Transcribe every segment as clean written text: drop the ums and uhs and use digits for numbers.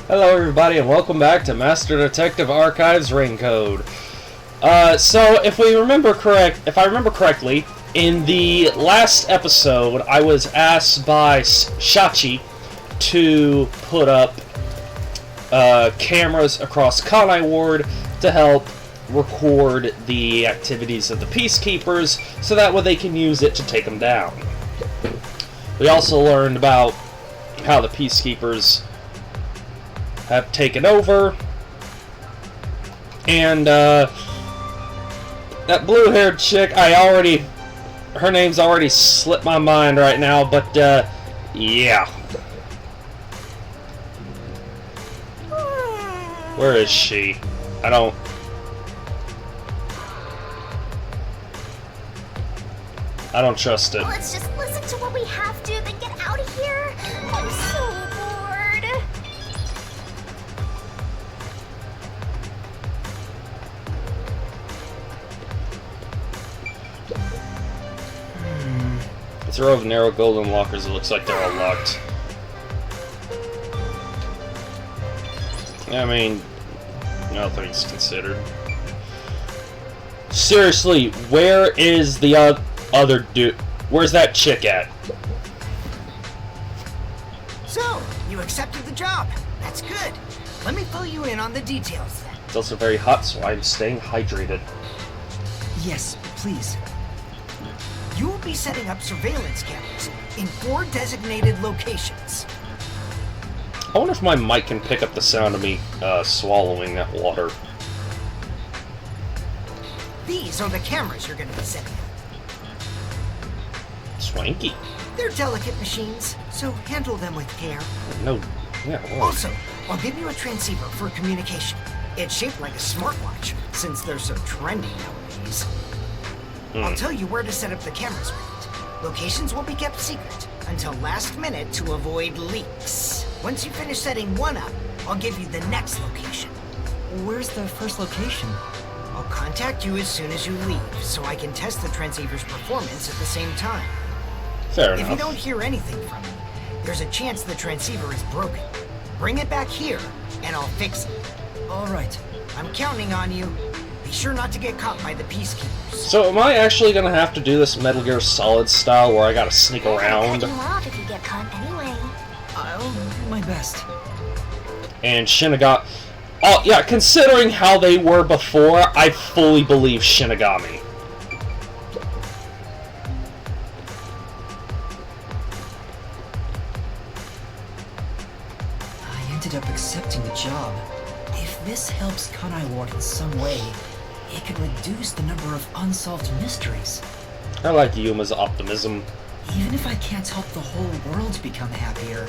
Hello everybody and welcome back to Master Detective Archives Ring Code. So if I remember correctly, in the last episode I was asked by Shachi to put up cameras across Kanai Ward to help record the activities of the Peacekeepers so that way they can use it to take them down. We also learned about how the Peacekeepers have taken over, and that blue-haired chick, her name's already slipped my mind right now, but yeah. Where is she? I don't trust it. Let's just listen to what we have to, then get out of here. I'm so bored. It's a row of narrow golden lockers. It looks like they're all locked. I mean, all things considered. Seriously, where is the other dude? Where's that chick at? So, you accepted the job. That's good. Let me fill you in on the details then. It's also very hot, so I'm staying hydrated. Yes, please. You will be setting up surveillance cameras in 4 designated locations. I wonder if my mic can pick up the sound of me swallowing that water. These are the cameras you're going to be setting up. Swanky. They're delicate machines, so handle them with care. No, yeah. Well. Also, I'll give you a transceiver for communication. It's shaped like a smartwatch, since they're so trendy nowadays. I'll tell you where to set up the cameras with it. Locations will be kept secret until last minute to avoid leaks. Once you finish setting one up, I'll give you the next location. Where's the first location? I'll contact you as soon as you leave, so I can test the transceiver's performance at the same time. Fair enough. If you don't hear anything from me, there's a chance the transceiver is broken. Bring it back here, and I'll fix it. All right. I'm counting on you. Be sure not to get caught by the Peacekeepers. So am I actually gonna have to do this Metal Gear Solid style where I gotta sneak around? Cut you off if you get caught anyway. I'll do my best. And Shinigami... Oh, yeah, considering how they were before, I fully believe Shinigami. I ended up accepting the job. If this helps Kanai Ward in some way, it could reduce the number of unsolved mysteries. I like Yuma's optimism. Even if I can't help the whole world become happier,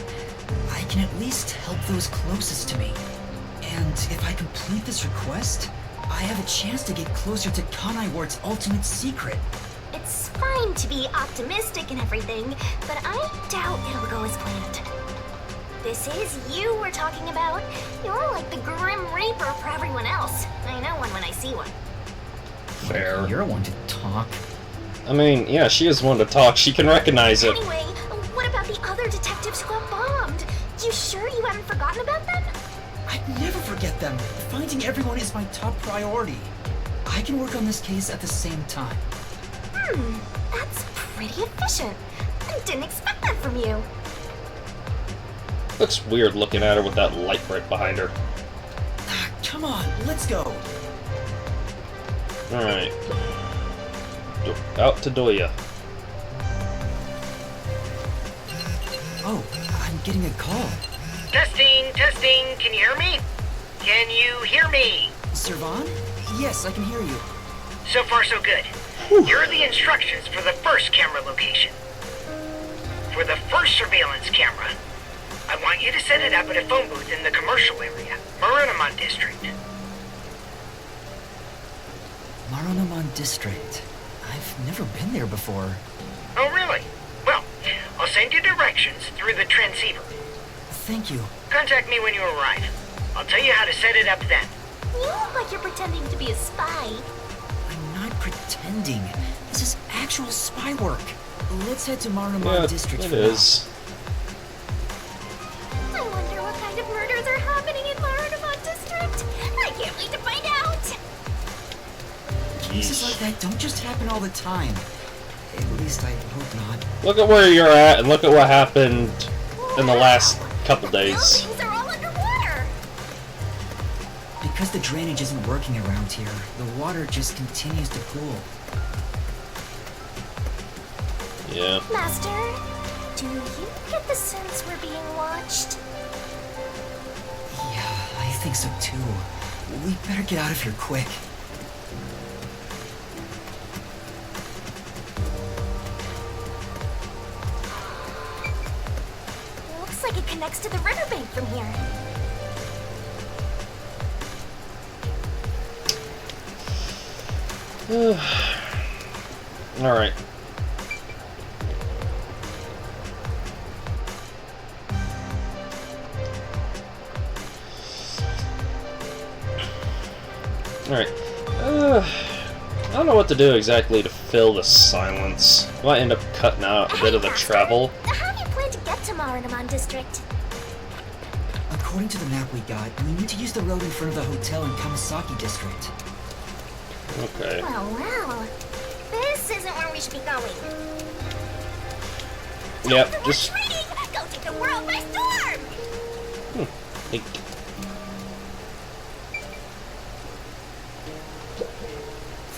I can at least help those closest to me. And if I complete this request, I have a chance to get closer to Kanai Ward's ultimate secret. It's fine to be optimistic and everything, but I doubt it'll go as planned. This is you we're talking about. You're like the Grim Reaper for everyone else. I know one when I see one. Fair. You're one to talk. I mean, yeah, she is one to talk. She can recognize it. Anyway, what about the other detectives who got bombed? You sure you haven't forgotten about them? I'd never forget them. Finding everyone is my top priority. I can work on this case at the same time. That's pretty efficient. I didn't expect that from you. Looks weird looking at her with that light right behind her. Come on, let's go. Alright. Out to Doya. Oh, I'm getting a call. Testing, testing, can you hear me? Can you hear me? Servan? Yes, I can hear you. So far so good. Here are the instructions for the first camera location. For the first surveillance camera, I want you to set it up at a phone booth in the commercial area, Marunamon District. Marunamon District. I've never been there before. Oh really? Well, I'll send you directions through the transceiver. Thank you. Contact me when you arrive. I'll tell you how to set it up then. You look like you're pretending to be a spy. I'm not pretending. This is actual spy work. Let's head to Marunamon District it for is. I wonder what kind of murders are happening Places like that don't just happen all the time. At least I hope not. Look at where you're at, and look at what happened in the last couple days. Buildings are all underwater. Because the drainage isn't working around here, the water just continues to pool. Yeah. Master, do you get the sense we're being watched? Yeah, I think so too. We better get out of here quick. Looks like it connects to the riverbank from here. Alright. Alright. I don't know what to do exactly to fill the silence. I might end up cutting out a bit of the travel. How do you plan to get to Marinamon District? According to the map we got, we need to use the road in front of the hotel in Kamasaki District. Okay. Well. This isn't where we should be going. Yep, just... Retreating! Go take the world by storm! Neat.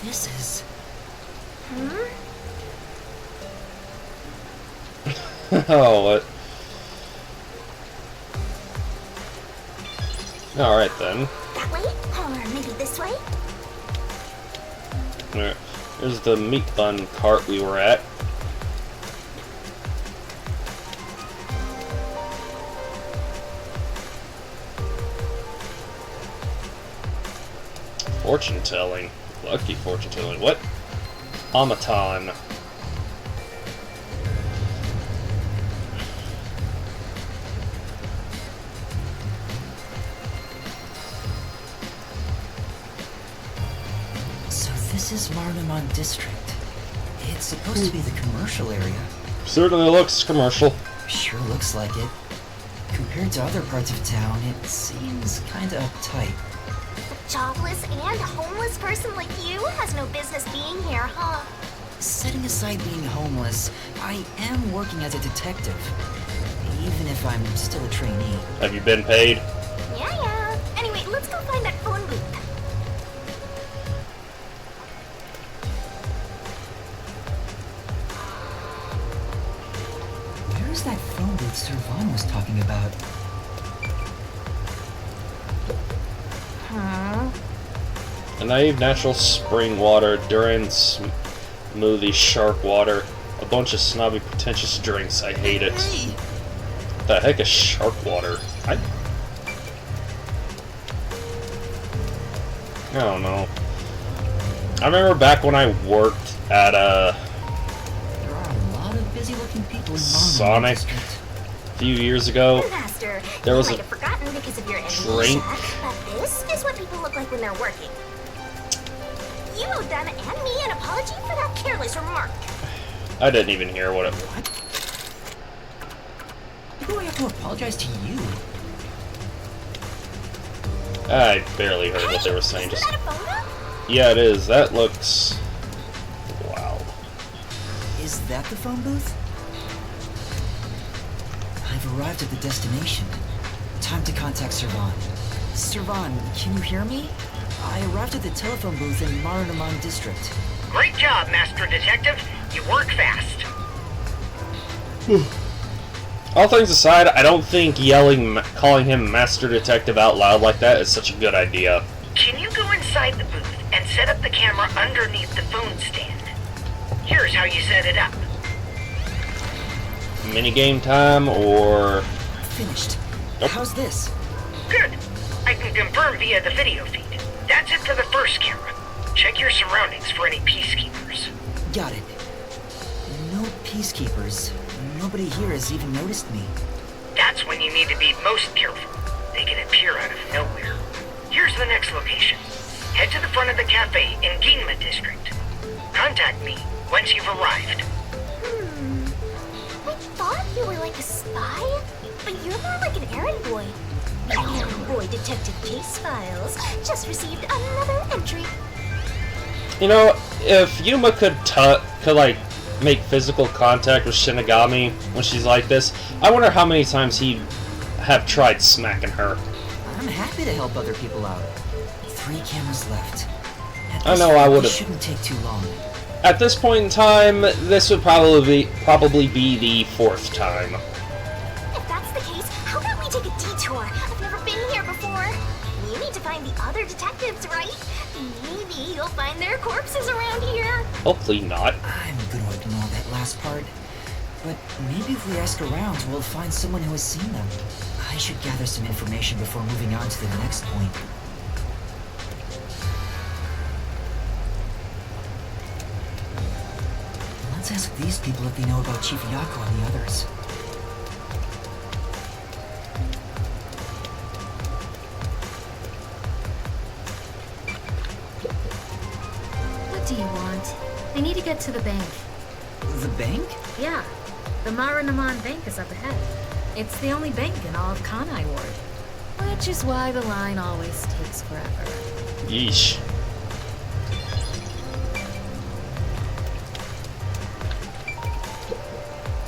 This is... Oh, what? Alright then. That way? Or maybe this way? Alright. There's the meat bun cart we were at. Fortune telling. Lucky fortune telling. What? Automaton. So this is Marinamon District. It's supposed to be the commercial area. Certainly looks commercial. Sure looks like it. Compared to other parts of town, it seems kinda uptight. A jobless and homeless person like you has no business being here, huh? Setting aside being homeless, I am working as a detective. Even if I'm still a trainee. Have you been paid? Yeah. Anyway, let's go find that phone booth. Where's that phone booth Servan was talking about? A naive natural spring water, Duran smoothie, shark water, a bunch of snobby pretentious drinks. I hate it. Hey! What the heck is shark water? I don't know. I remember back when I worked at There are a lot of busy-looking people in Sonic Marinamon District. a few years ago. Master, There was you a might have forgotten because of your drink. amnesia, but this is what people look like when they're working. You owe them and me an apology for that careless remark. I didn't even hear what it was. What? Why do I have to apologize to you? I barely heard what they were saying. Isn't Just that a phone book? yeah, it is. That looks wow. Is that the phone booth? I've arrived at the destination. Time to contact Servan. Servan, can you hear me? I arrived at the telephone booth in Marinamon District. Great job, Master Detective. You work fast. All things aside, I don't think calling him Master Detective out loud like that is such a good idea. Can you go inside the booth and set up the camera underneath the phone stand? Here's how you set it up. Minigame time or... Finished. Nope. How's this? Good. I can confirm via the video feed. That's it for the first camera. Check your surroundings for any peacekeepers. Got it. No peacekeepers. Nobody here has even noticed me. That's when you need to be most careful. They can appear out of nowhere. Here's the next location. Head to the front of the cafe in Ginma District. Contact me once you've arrived. I thought you were like a spy, but you're more like an errand boy. Errand boy detective case files just received another entry. You know, if Yuma could like make physical contact with Shinigami when she's like this, I wonder how many times he'd have tried smacking her. I'm happy to help other people out. 3 cameras left. I know I would have. Shouldn't take too long. At this point in time, this would probably be the 4th time. If that's the case, how about we take a detour? I've never been here before. You need to find the other detectives, right? Maybe you'll find their corpses around here. Hopefully not. I'm gonna ignore that last part. But maybe if we ask around, we'll find someone who has seen them. I should gather some information before moving on to the next point. Let's ask these people if they know about Chief Yako and the others. What do you want? I need to get to the bank. The bank? Yeah, the Marunamon Bank is up ahead. It's the only bank in all of Kanai Ward. Which is why the line always takes forever. Yeesh.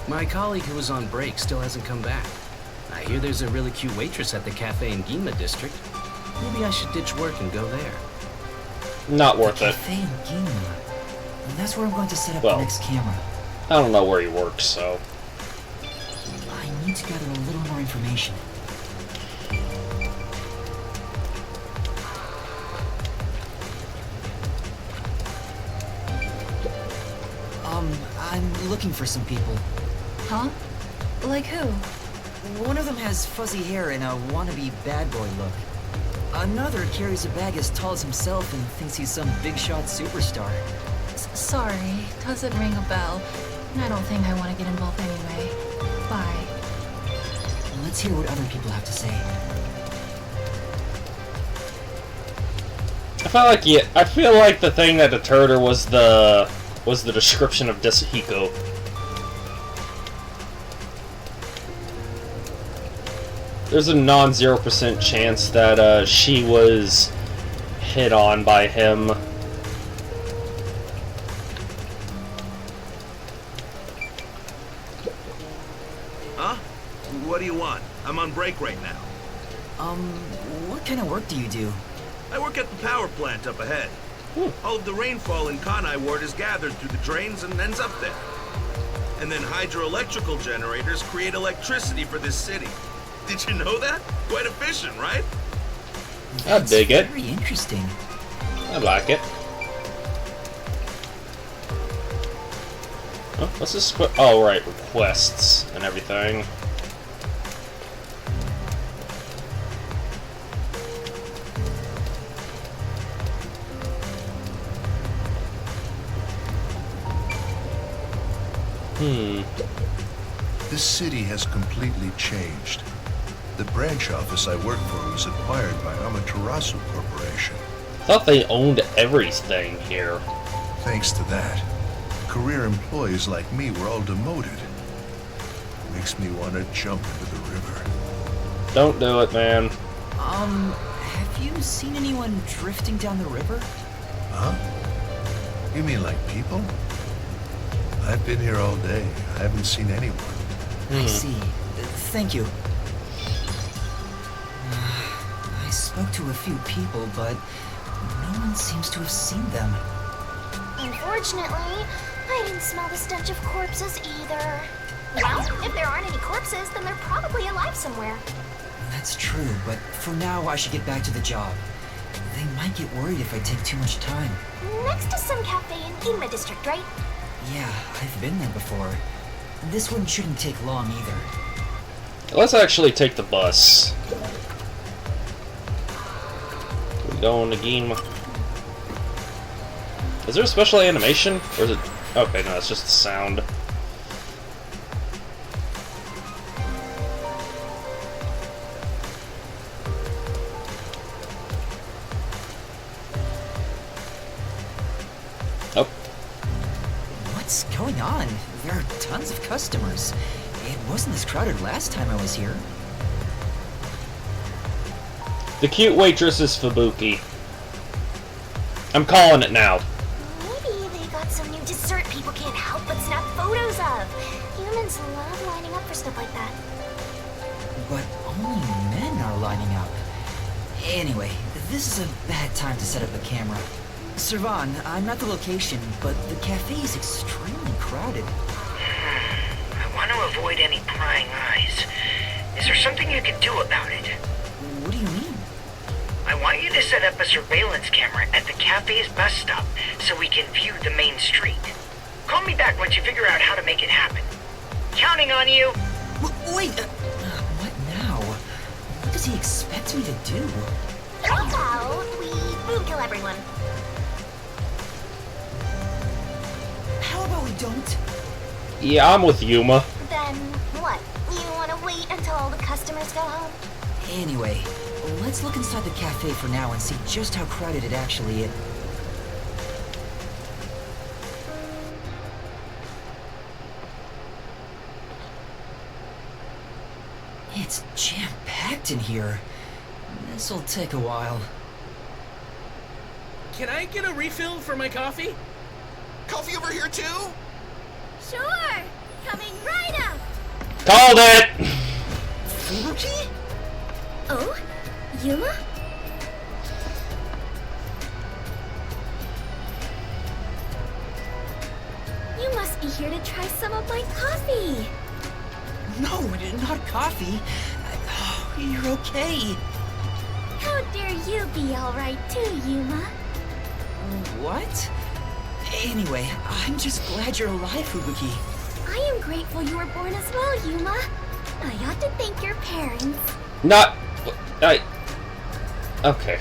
My colleague who was on break still hasn't come back. I hear there's a really cute waitress at the cafe in Ginma district. Maybe I should ditch work and go there. Not worth it. Cafe in Ginma. That's where I'm going to set up Well. the next camera. I don't know where he works, so... I need to gather a little more information. I'm looking for some people. Huh? Like who? One of them has fuzzy hair and a wannabe bad boy look. Another carries a bag as tall as himself and thinks he's some big shot superstar. Sorry, doesn't ring a bell. I don't think I want to get involved anyway. Bye. Let's hear what other people have to say. I feel like the thing that deterred her was the description of Desahiko. There's a non-0% chance that she was hit on by him. Huh? What do you want? I'm on break right now. What kind of work do you do? I work at the power plant up ahead. All of the rainfall in Kanai Ward is gathered through the drains and ends up there. And then hydroelectrical generators create electricity for this city. Did you know that? Quite efficient, right? I dig it. Very interesting. I like it. Oh, what's this? Oh, right, requests and everything. This city has completely changed. The branch office I work for was acquired by Amaterasu Corporation. Thought they owned everything here. Thanks to that, career employees like me were all demoted. Makes me want to jump into the river. Don't do it, man. Have you seen anyone drifting down the river? Huh? You mean like people? I've been here all day. I haven't seen anyone. I see. Thank you. I spoke to a few people, but no one seems to have seen them. Unfortunately, I didn't smell the stench of corpses either. Well, if there aren't any corpses, then they're probably alive somewhere. That's true, but for now I should get back to the job. They might get worried if I take too much time. Next to some cafe in Ginma district, right? Yeah, I've been there before. This one shouldn't take long either. Let's actually take the bus. We're going to Ginma. Is there a special animation? Or is it... Okay, no, it's just the sound. Oh. What's going on? There are tons of customers. It wasn't this crowded last time I was here. The cute waitress is Fubuki. I'm calling it now. people can't help but snap photos of. Humans love lining up for stuff like that. But only men are lining up. Anyway, this is a bad time to set up a camera. Servan, I'm at the location, but the cafe is extremely crowded. I want to avoid any prying eyes. Is there something you can do about it? What do you mean? I want you to set up a surveillance camera at the cafe's bus stop so we can view the main street. Call me back once you figure out how to make it happen. Counting on you. Wait, what now? What does he expect me to do? How about we boom kill everyone? How about we don't? Yeah, I'm with Yuma. Then what? You want to wait until all the customers go home? Anyway, let's look inside the cafe for now and see just how crowded it actually is. It's jam-packed in here. This'll take a while. Can I get a refill for my coffee? Coffee over here too? Sure! Coming right up! Called it! Furuki? Oh? Yuma? You must be here to try some of my coffee! No, not coffee. Oh, you're okay. How dare you be alright too, Yuma? What? Anyway, I'm just glad you're alive, Fubuki. I am grateful you were born as well, Yuma. I ought to thank your parents. Not... Okay.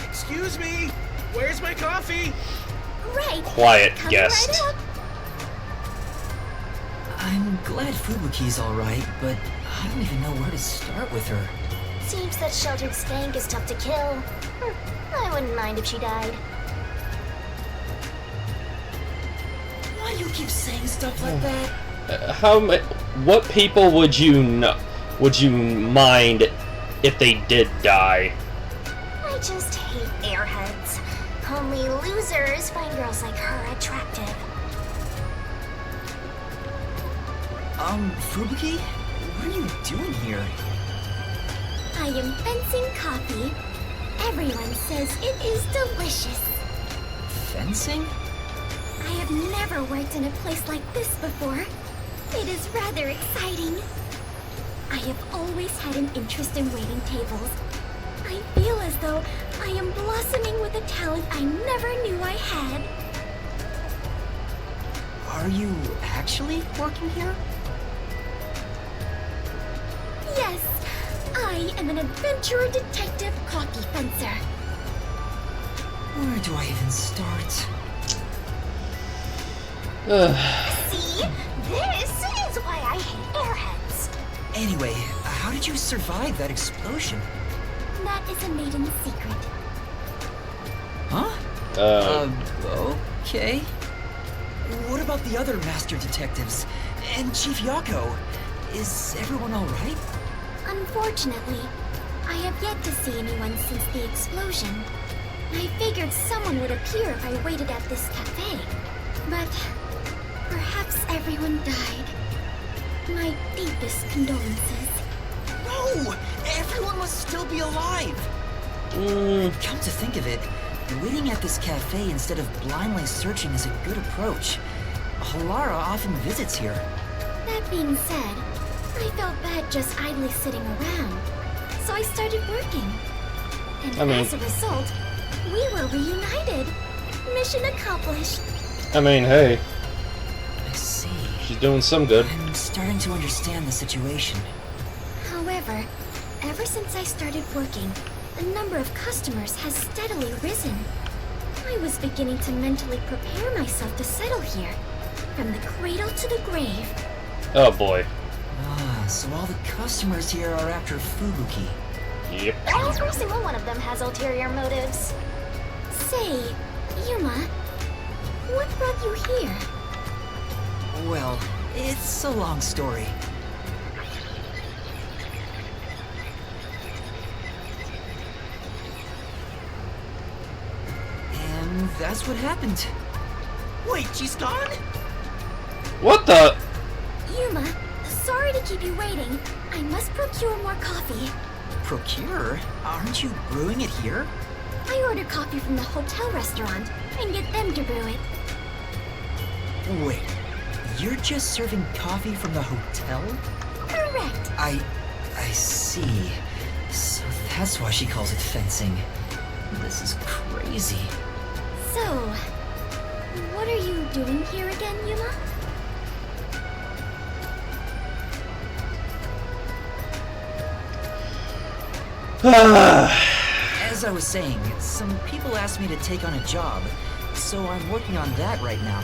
Excuse me. Where's my coffee? Right. Quiet Coming guest. right up. I'm glad Fubuki's alright, but I don't even know where to start with her. Seems that sheltered stank is tough to kill. I wouldn't mind if she died. Why do you keep saying stuff like that? What people would you mind if they did die? I just hate airheads. Only losers find girls like her attractive. Fubuki? What are you doing here? I am fencing coffee. Everyone says it is delicious. Fencing? I have never worked in a place like this before. It is rather exciting. I have always had an interest in waiting tables. I feel as though I am blossoming with a talent I never knew I had. Are you actually working here? Yes, I am an adventurer detective coffee fencer. Where do I even start? See? This is why I hate airheads. Anyway, how did you survive that explosion? That is a maiden secret. Huh? Okay. What about the other master detectives? And Chief Yako? Is everyone alright? Unfortunately, I have yet to see anyone since the explosion. I figured someone would appear if I waited at this cafe. But perhaps everyone died. My deepest condolences. No! Everyone must still be alive! Come to think of it, waiting at this cafe instead of blindly searching is a good approach. Halara often visits here. That being said, I felt bad just idly sitting around. So I started working. And as a result, we were reunited. Mission accomplished. I mean, hey, I see. she's doing some good. I'm starting to understand the situation. However, ever since I started working, the number of customers has steadily risen. I was beginning to mentally prepare myself to settle here, from the cradle to the grave. Oh boy. Ah, so all the customers here are after Fubuki. Yep. Every single one of them has ulterior motives. Say, Yuma, what brought you here? Well, it's a long story. And that's what happened. Wait, she's gone? What the? Yuma, sorry to keep you waiting. I must procure more coffee. Procure? Aren't you brewing it here? I ordered coffee from the hotel restaurant and get them to brew it. Wait, you're just serving coffee from the hotel? Correct. I see. So that's why she calls it fencing. This is crazy. So, what are you doing here again, Yuma? As I was saying, some people asked me to take on a job, so I'm working on that right now.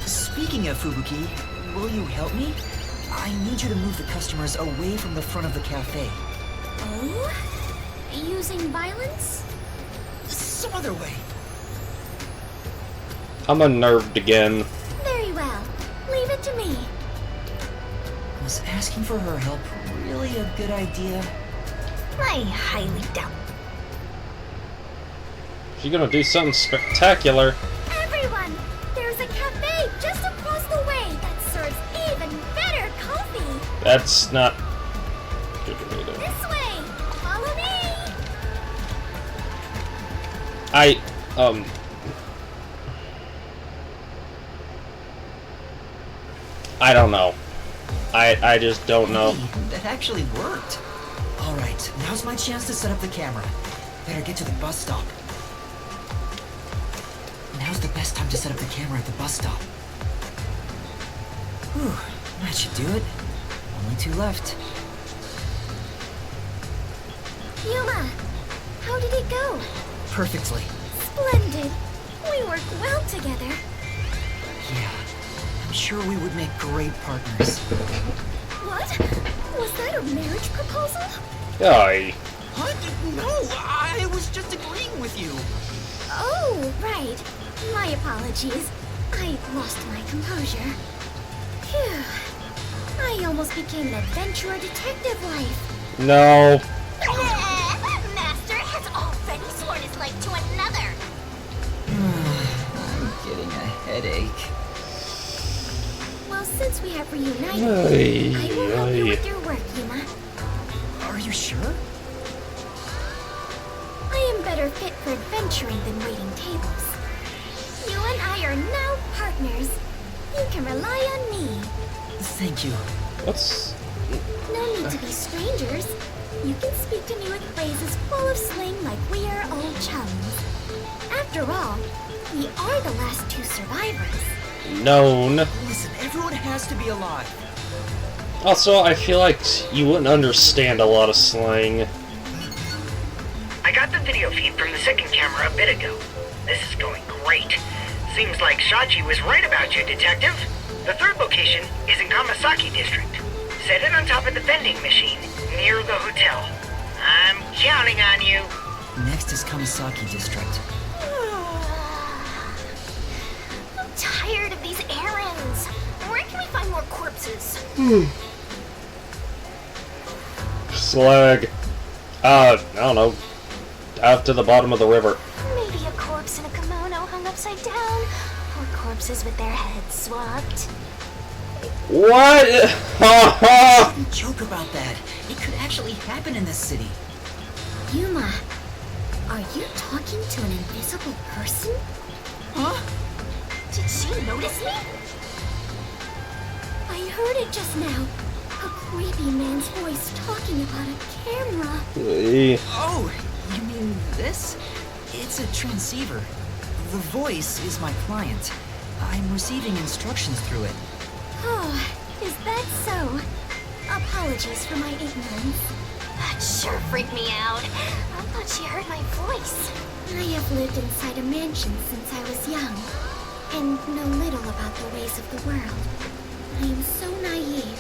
Speaking of Fubuki, will you help me? I need you to move the customers away from the front of the cafe. Oh? Using violence? Some other way. I'm unnerved again. Very well. Leave it to me. Was asking for her help really a good idea? I highly doubt. She's gonna do something spectacular. Everyone! There's a cafe just across the way that serves even better coffee! That's not... This way! Follow me! I don't know. I just don't know. Hey, that actually worked. Alright, now's my chance to set up the camera. Better get to the bus stop. Now's the best time to set up the camera at the bus stop. Whew, that should do it. Only 2 left. Yuma! How did it go? Perfectly. Splendid! We work well together. Yeah, I'm sure we would make great partners. What? Was that a marriage proposal? Aye. What? No, I was just agreeing with you. Oh, right. My apologies. I lost my composure. Phew. I almost became an adventurer detective wife. No. Master has already sworn his life to another. I'm getting a headache. Well, since we have reunited, Aye, I will help you aye. with your work, Yuma. Are you sure? I am better fit for adventuring than waiting tables. You and I are now partners. You can rely on me. Thank you. What's... No need to be strangers. You can speak to me with phrases full of slang like we are old chums. After all, we are the last 2 survivors. known. Listen, everyone has to be alive. Also, I feel like you wouldn't understand a lot of slang. I got the video feed from the second camera a bit ago. This is going great. Seems like Shachi was right about you, Detective. The third location is in Kamasaki District. Set it on top of the vending machine, near the hotel. I'm counting on you. Next is Kamasaki District. I'm tired of these errands. Where can we find more corpses? Slag. I don't know. Out to the bottom of the river. Maybe a corpse in a kimono hung upside down, or corpses with their heads swapped. What? Don't joke about that. It could actually happen in this city. Yuma, are you talking to an invisible person? Huh? Did she notice me? I heard it just now. A creepy man's voice talking about a camera. Oh, you mean this? It's a transceiver. The voice is my client. I'm receiving instructions through it. Oh, is that so? Apologies for my ignorance. That sure freaked me out. I thought she heard my voice. I have lived inside a mansion since I was young, and know little about the ways of the world. I am so naive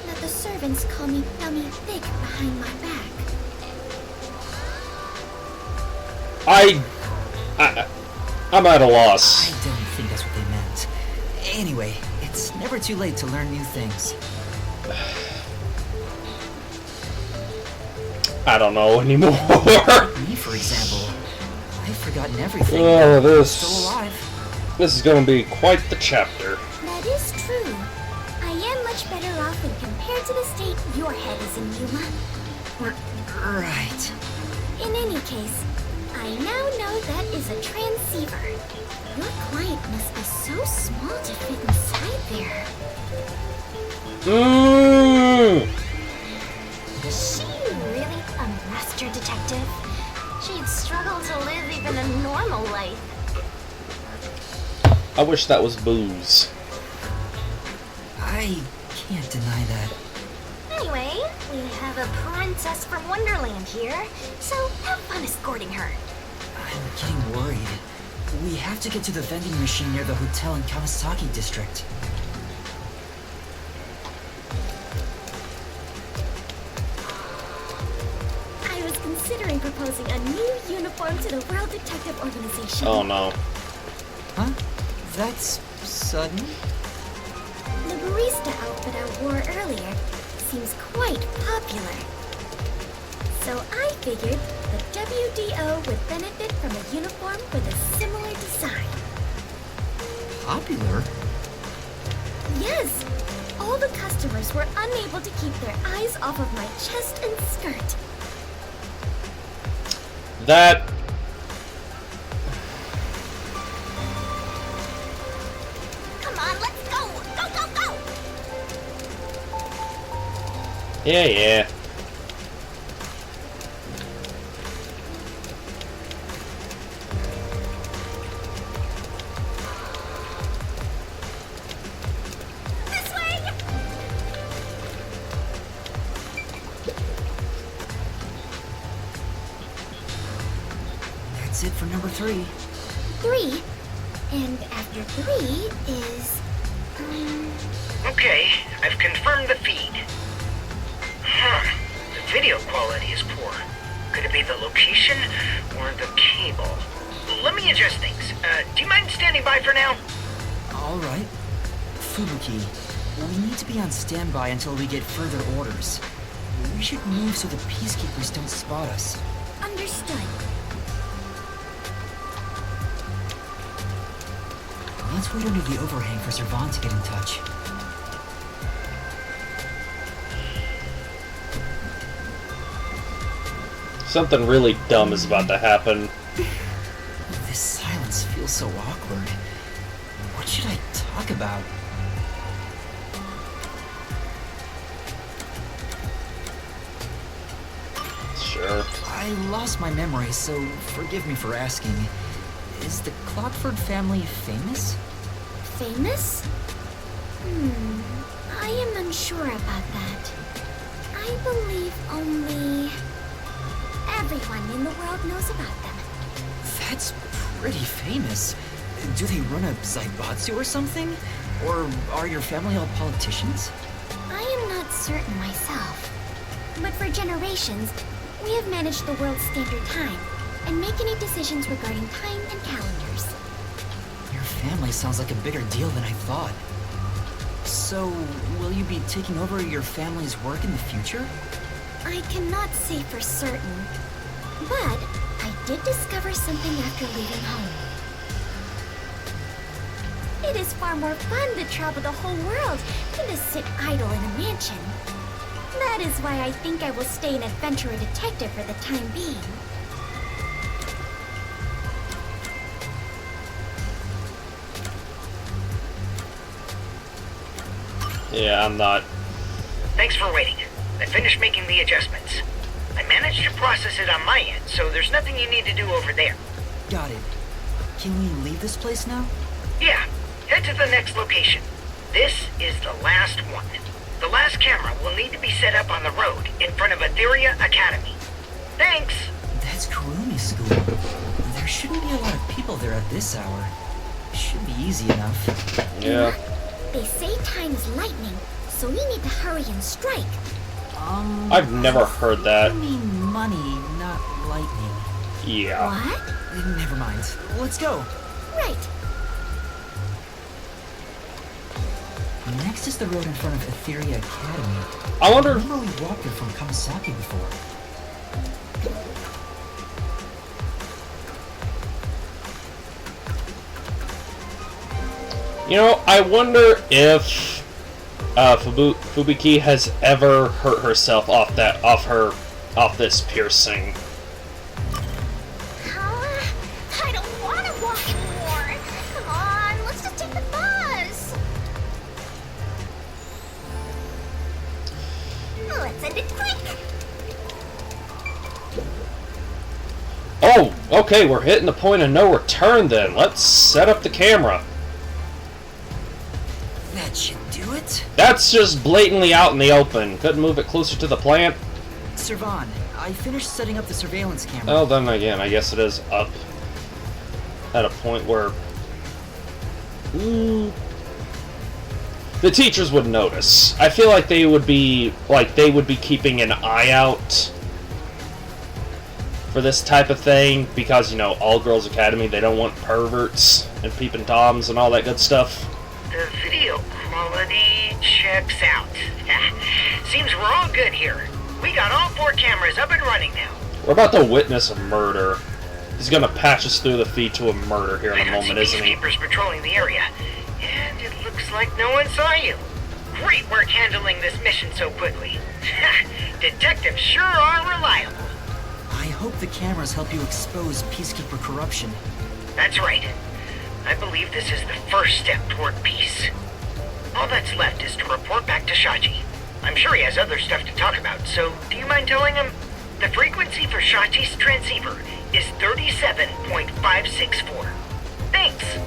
that the servants call me Dummy Thick behind my back. I'm at a loss. I don't think that's what they meant. Anyway, it's never too late to learn new things. I don't know anymore. Me, for example, I've forgotten everything. Oh, but I'm this- still alive. This is going to be quite the chapter. That is true. Similar to the state your head is in, Yuma. Right. In any case, I now know that is a transceiver. Your client must be so small to fit inside there. Is she really a master detective? She'd struggle to live even a normal life. I wish that was booze. I can't deny that. Anyway, we have a princess from Wonderland here, so have fun escorting her. I'm getting worried. We have to get to the vending machine near the hotel in Kamasaki district. I was considering proposing a new uniform to the World Detective Organization. Oh no. Huh? That's sudden? The barista outfit I wore earlier seems quite popular. So I figured the WDO would benefit from a uniform with a similar design. Popular? Yes! All the customers were unable to keep their eyes off of my chest and skirt. That... Come on, let's go! Go, go, go! Yeah. This way! That's it for number 3. 3. And after 3 is... Okay, I've confirmed the feed. Huh. The video quality is poor. Could it be the location or the cable? Let me adjust things. Do you mind standing by for now? Alright. Fubuki, we need to be on standby until we get further orders. We should move so the peacekeepers don't spot us. Understood. Let's wait under the overhang for Servan to get in touch. Something really dumb is about to happen. This silence feels so awkward. What should I talk about? Sure. I lost my memory, so forgive me for asking. Is the Clockford family famous? Famous? I am unsure about that. I believe only everyone in the world knows about them. That's pretty famous. Do they run a Zaibatsu or something? Or are your family all politicians? I am not certain myself. But for generations, we have managed the world's standard time and make any decisions regarding time and calendars. Your family sounds like a bigger deal than I thought. So, will you be taking over your family's work in the future? I cannot say for certain, but I did discover something after leaving home. It is far more fun to travel the whole world than to sit idle in a mansion. That is why I think I will stay an adventurer detective for the time being. Yeah, I'm not. Thanks for waiting. I finished making the adjustments. I managed to process it on my end, so there's nothing you need to do over there. Got it. Can we leave this place now? Yeah, head to the next location. This is the last one. The last camera will need to be set up on the road in front of Etheria Academy. Thanks! That's Kurumi School. There shouldn't be a lot of people there at this hour. Should be easy enough. Yeah. They say time is lightning, so we need to hurry and strike. I've never heard that. You mean money, not lightning. Yeah. What? Never mind. Let's go. Right. Next is the road in front of Etheria Academy. I wonder. Remember we walked there from Kamasaki before. You know, I wonder if Fubiki has ever hurt herself off this piercing. I don't want to walk anymore. Come on, let's just take the bus. Let's end it quick. Oh, okay, we're hitting the point of no return then. Let's set up the camera. That should do it. That's just blatantly out in the open. Couldn't move it closer to the plant. Servan, I finished setting up the surveillance camera. Oh, then again, I guess it is up at a point where the teachers would notice. I feel like they would be keeping an eye out for this type of thing because, you know, all girls academy, they don't want perverts and peeping toms and all that good stuff. The video quality checks out. Seems we're all good here. We got all 4 cameras up and running now. We're about to witness a murder. He's gonna patch us through the feed to a murder here in a moment, isn't he? Peacekeepers patrolling the area, and it looks like no one saw you. Great work handling this mission so quickly. Detectives sure are reliable. I hope the cameras help you expose Peacekeeper corruption. That's right. I believe this is the first step toward peace. All that's left is to report back to Shachi. I'm sure he has other stuff to talk about, so do you mind telling him? The frequency for Shachi's transceiver is 37.564. Thanks.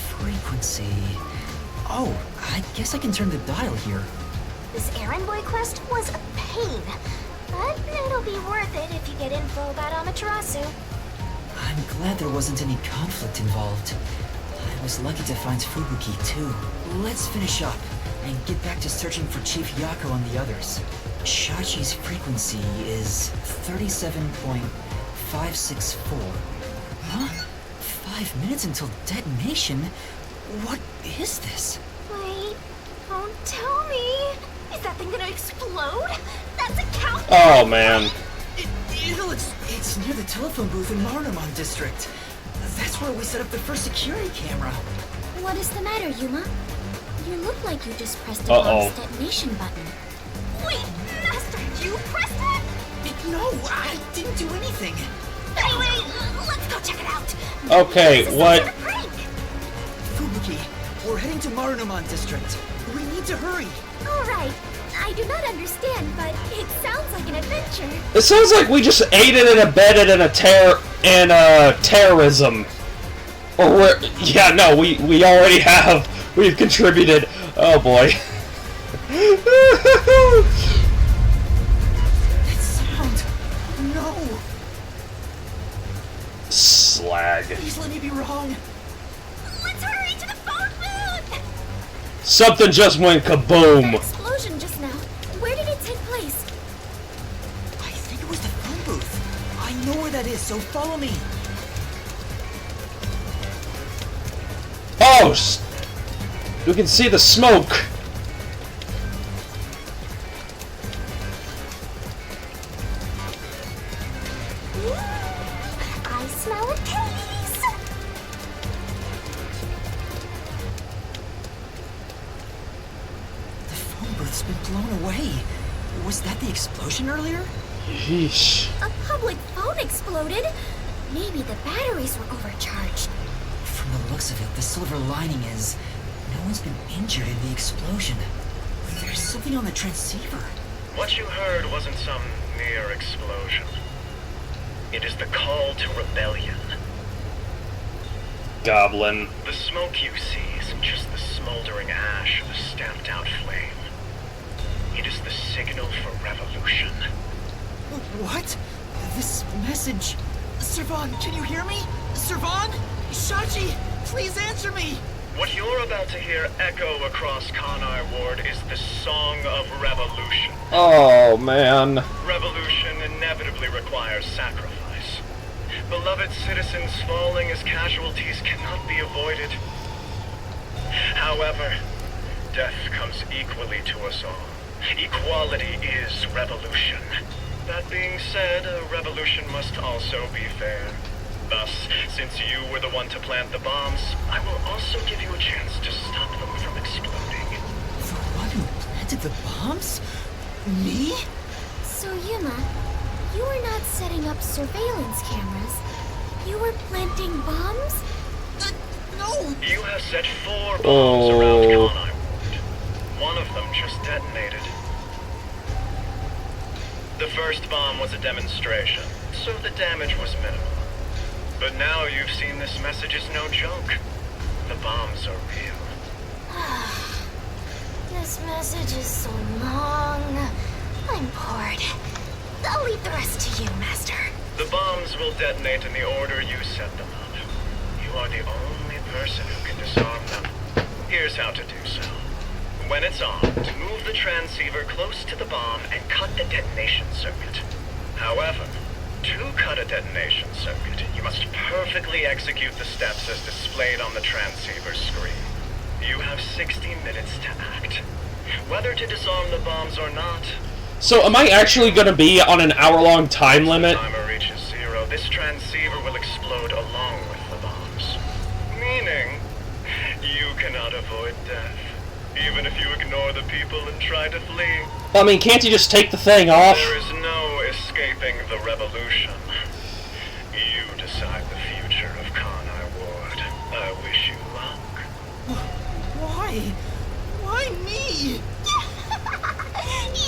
Frequency... Oh, I guess I can turn the dial here. This errand boy quest was a pain, but it'll be worth it if you get info about Amaterasu. I'm glad there wasn't any conflict involved. I was lucky to find Fubuki, too. Let's finish up and get back to searching for Chief Yako and the others. Shachi's frequency is 37.564. Huh? 5 minutes until detonation? What is this? Wait, don't tell me. Is that thing gonna explode? That's a countdown. Oh, man. It's near the telephone booth in Marunamon District. That's where we set up the first security camera. What is the matter, Yuma? You look like you just pressed a bomb's detonation button. Wait, Master, you pressed it? No, I didn't do anything. Anyway, let's go check it out. Okay, what? Fubuki, we're heading to Marunamon District. We need to hurry. All right. I do not understand, but it sounds like an adventure. It sounds like we just aided and abetted in terrorism. Or yeah, no, we already have. We've contributed. Oh boy. That sound. No. Slag. Please let me be wrong. Let's hurry to the phone booth. Something just went kaboom. That explosion just now. Where did it take place? I think it was the phone booth. I know where that is, so follow me. Oh, we can see the smoke. I smell a case. The phone booth's been blown away. Was that the explosion earlier? Yeesh. A public phone exploded. Maybe the batteries were overcharged. From the looks of it, the silver lining is no one's been injured in the explosion. There's something on the transceiver. What you heard wasn't some mere explosion. It is the call to rebellion. Goblin. The smoke you see isn't just the smoldering ash of a stamped-out flame. It is the signal for revolution. What? This message... Servan, can you hear me? Servan? Shachi, please answer me! What you're about to hear echo across Kanai Ward is the song of revolution. Oh, man. Revolution inevitably requires sacrifice. Beloved citizens falling as casualties cannot be avoided. However, death comes equally to us all. Equality is revolution. That being said, a revolution must also be fair. Thus, since you were the one to plant the bombs, I will also give you a chance to stop them from exploding. The one who planted planted the bombs? Me? So, Yuma, you were not setting up surveillance cameras. You were planting bombs? No! You have set 4 bombs around Conai Ward. One of them just detonated. The first bomb was a demonstration, so the damage was minimal. But now you've seen this message is no joke. The bombs are real. This message is so long. I'm bored. I'll leave the rest to you, Master. The bombs will detonate in the order you set them up. You are the only person who can disarm them. Here's how to do so. When it's armed, move the transceiver close to the bomb and cut the detonation circuit. However, to cut a detonation circuit, you must perfectly execute the steps as displayed on the transceiver screen. You have 60 minutes to act. Whether to disarm the bombs or not... So am I actually going to be on an hour-long time limit? Once the timer reaches 0, this transceiver will explode along with the bombs. Meaning, you cannot avoid death. Even if you ignore the people and try to flee. I mean, can't you just take the thing off? There is no escaping the revolution. You decide the future of Conai Ward. I wish you luck. Why? Why me?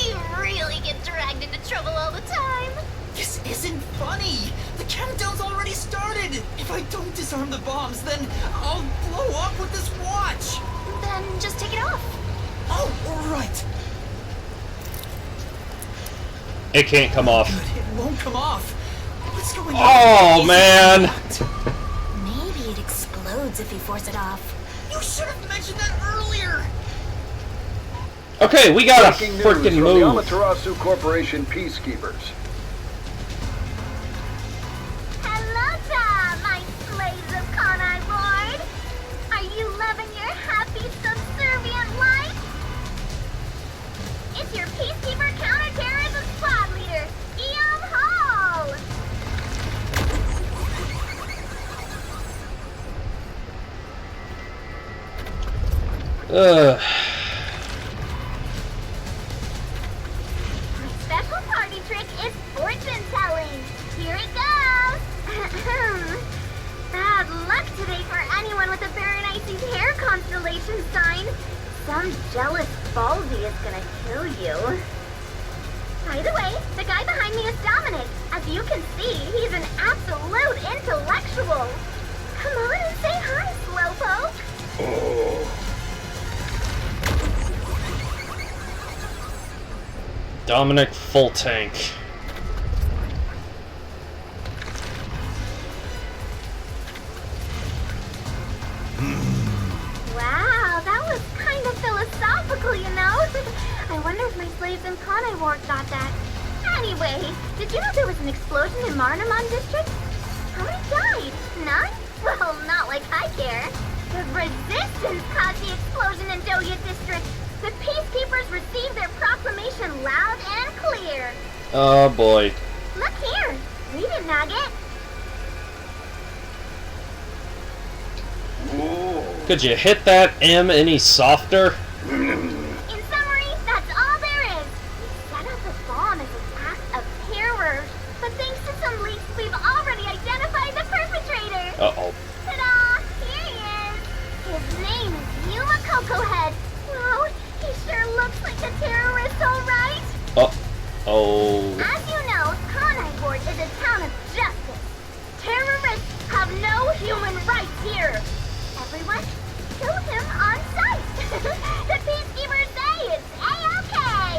You really get dragged into trouble all the time. This isn't funny! The countdown's already started! If I don't disarm the bombs, then I'll blow up with this watch! Then just take it off. Oh, right! It can't come off. Good, it won't come off. What's going on? Oh, man! Maybe it explodes if you force it off. You should have mentioned that earlier! Okay, we gotta Breaking news freaking from move. the Amaterasu Corporation Peacekeepers. Hello there, my slaves of Conai Ward. Are you loving your happy, subservient life? It's your Peacekeeper Counterterrorism Squad Leader, Eom Hall! Ugh. My special party trick is fortune telling. Here it goes. Bad luck today for anyone with a Berenice's hair constellation sign. Some jealous Baldy is gonna kill you. By the way, the guy behind me is Dominic. As you can see, he's an absolute intellectual. Come on and say hi, Slowpoke. Dominic full tank. Wow, that was kind of philosophical, you know? I wonder if my slaves in Conai Ward got that. Anyway, did you know there was an explosion in Marnamon District? How many died? None? Well, not like I care. The Resistance caused the explosion in Doya District. The Peacekeepers received their proclamation loud and clear. Oh boy. Look here. Read it, Nugget. Could you hit that M any softer? In summary, that's all there is. We set up a bomb as an act of terror. But thanks to some leaks, we've already identified the perpetrator. Uh-oh. Ta-da! Here he is. His name is Yuma Cocohead. Wow, he sure looks like a terrorist, all right? Oh. As you know, Conai Ward is a town of justice. Terrorists have no human rights here. Everyone, kill him on sight. The Peacekeepers say it's A-okay.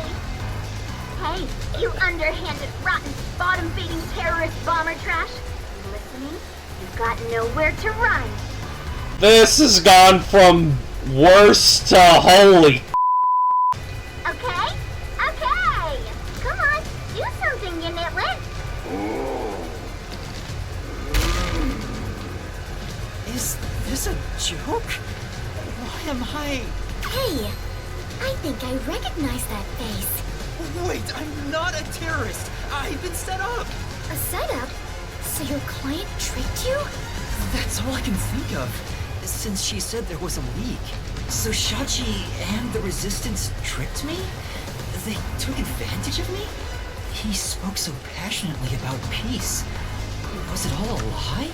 Hey, you underhanded, rotten, bottom-feeding terrorist bomber trash. You listening? You've got nowhere to run. This has gone from worse to holy. Okay? Okay! Come on, do something, you nitwit! Is this a joke? Why am I... Hey, I think I recognize that face. Wait, I'm not a terrorist. I've been set up. A setup? So your client tricked you? That's all I can think of, since she said there was a leak. So Shachi and the Resistance tricked me? They took advantage of me? He spoke so passionately about peace. Was it all a lie?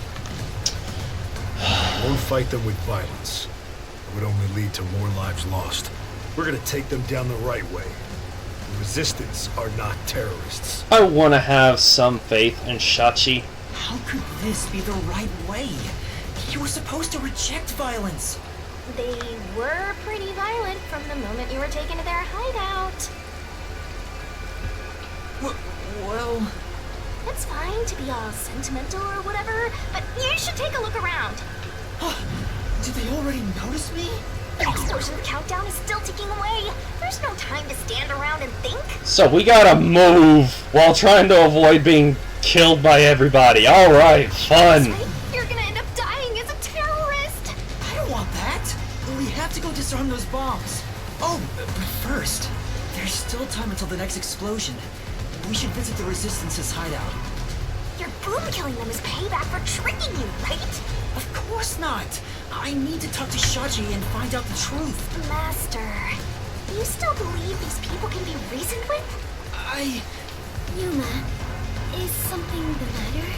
Won't fight them with violence. It would only lead to more lives lost. We're gonna take them down the right way. The Resistance are not terrorists. I want to have some faith in Shachi. How could this be the right way? You were supposed to reject violence. They were pretty violent from the moment you were taken to their hideout. Well... It's fine to be all sentimental or whatever, but you should take a look around. Did they already notice me? The explosion countdown is still ticking away. There's no time to stand around and think. So we gotta move while trying to avoid being killed by everybody. Alright, fun. Right? You're gonna end up dying as a terrorist. I don't want that. We have to go disarm those bombs. Oh, but first, there's still time until the next explosion. We should visit the Resistance's hideout. Your boom killing them is payback for tricking you, right? Of course not. I need to talk to Shachi and find out the truth. Master, you still believe these people can be reasoned with? Yuma, is something the matter?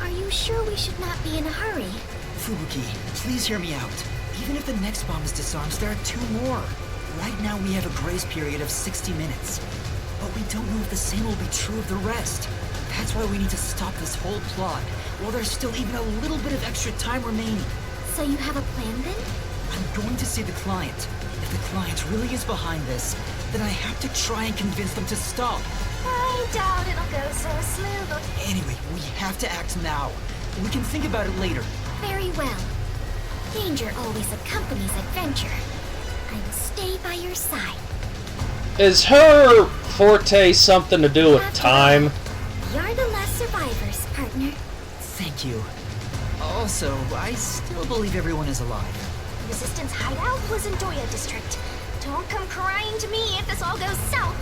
Are you sure we should not be in a hurry? Fubuki, please hear me out. Even if the next bomb is disarmed, there are 2 more. Right now we have a grace period of 60 minutes. But we don't know if the same will be true of the rest. That's why we need to stop this whole plot, while there's still even a little bit of extra time remaining. So you have a plan then? I'm going to see the client. If the client really is behind this, then I have to try and convince them to stop. I doubt it'll go so smooth. Anyway, we have to act now. We can think about it later. Very well. Danger always accompanies adventure. I will stay by your side. Is her forte something to do with time? You're the last survivors, partner. Thank you. Also, I still believe everyone is alive. Resistance hideout was in Doya District. Don't come crying to me if this all goes south.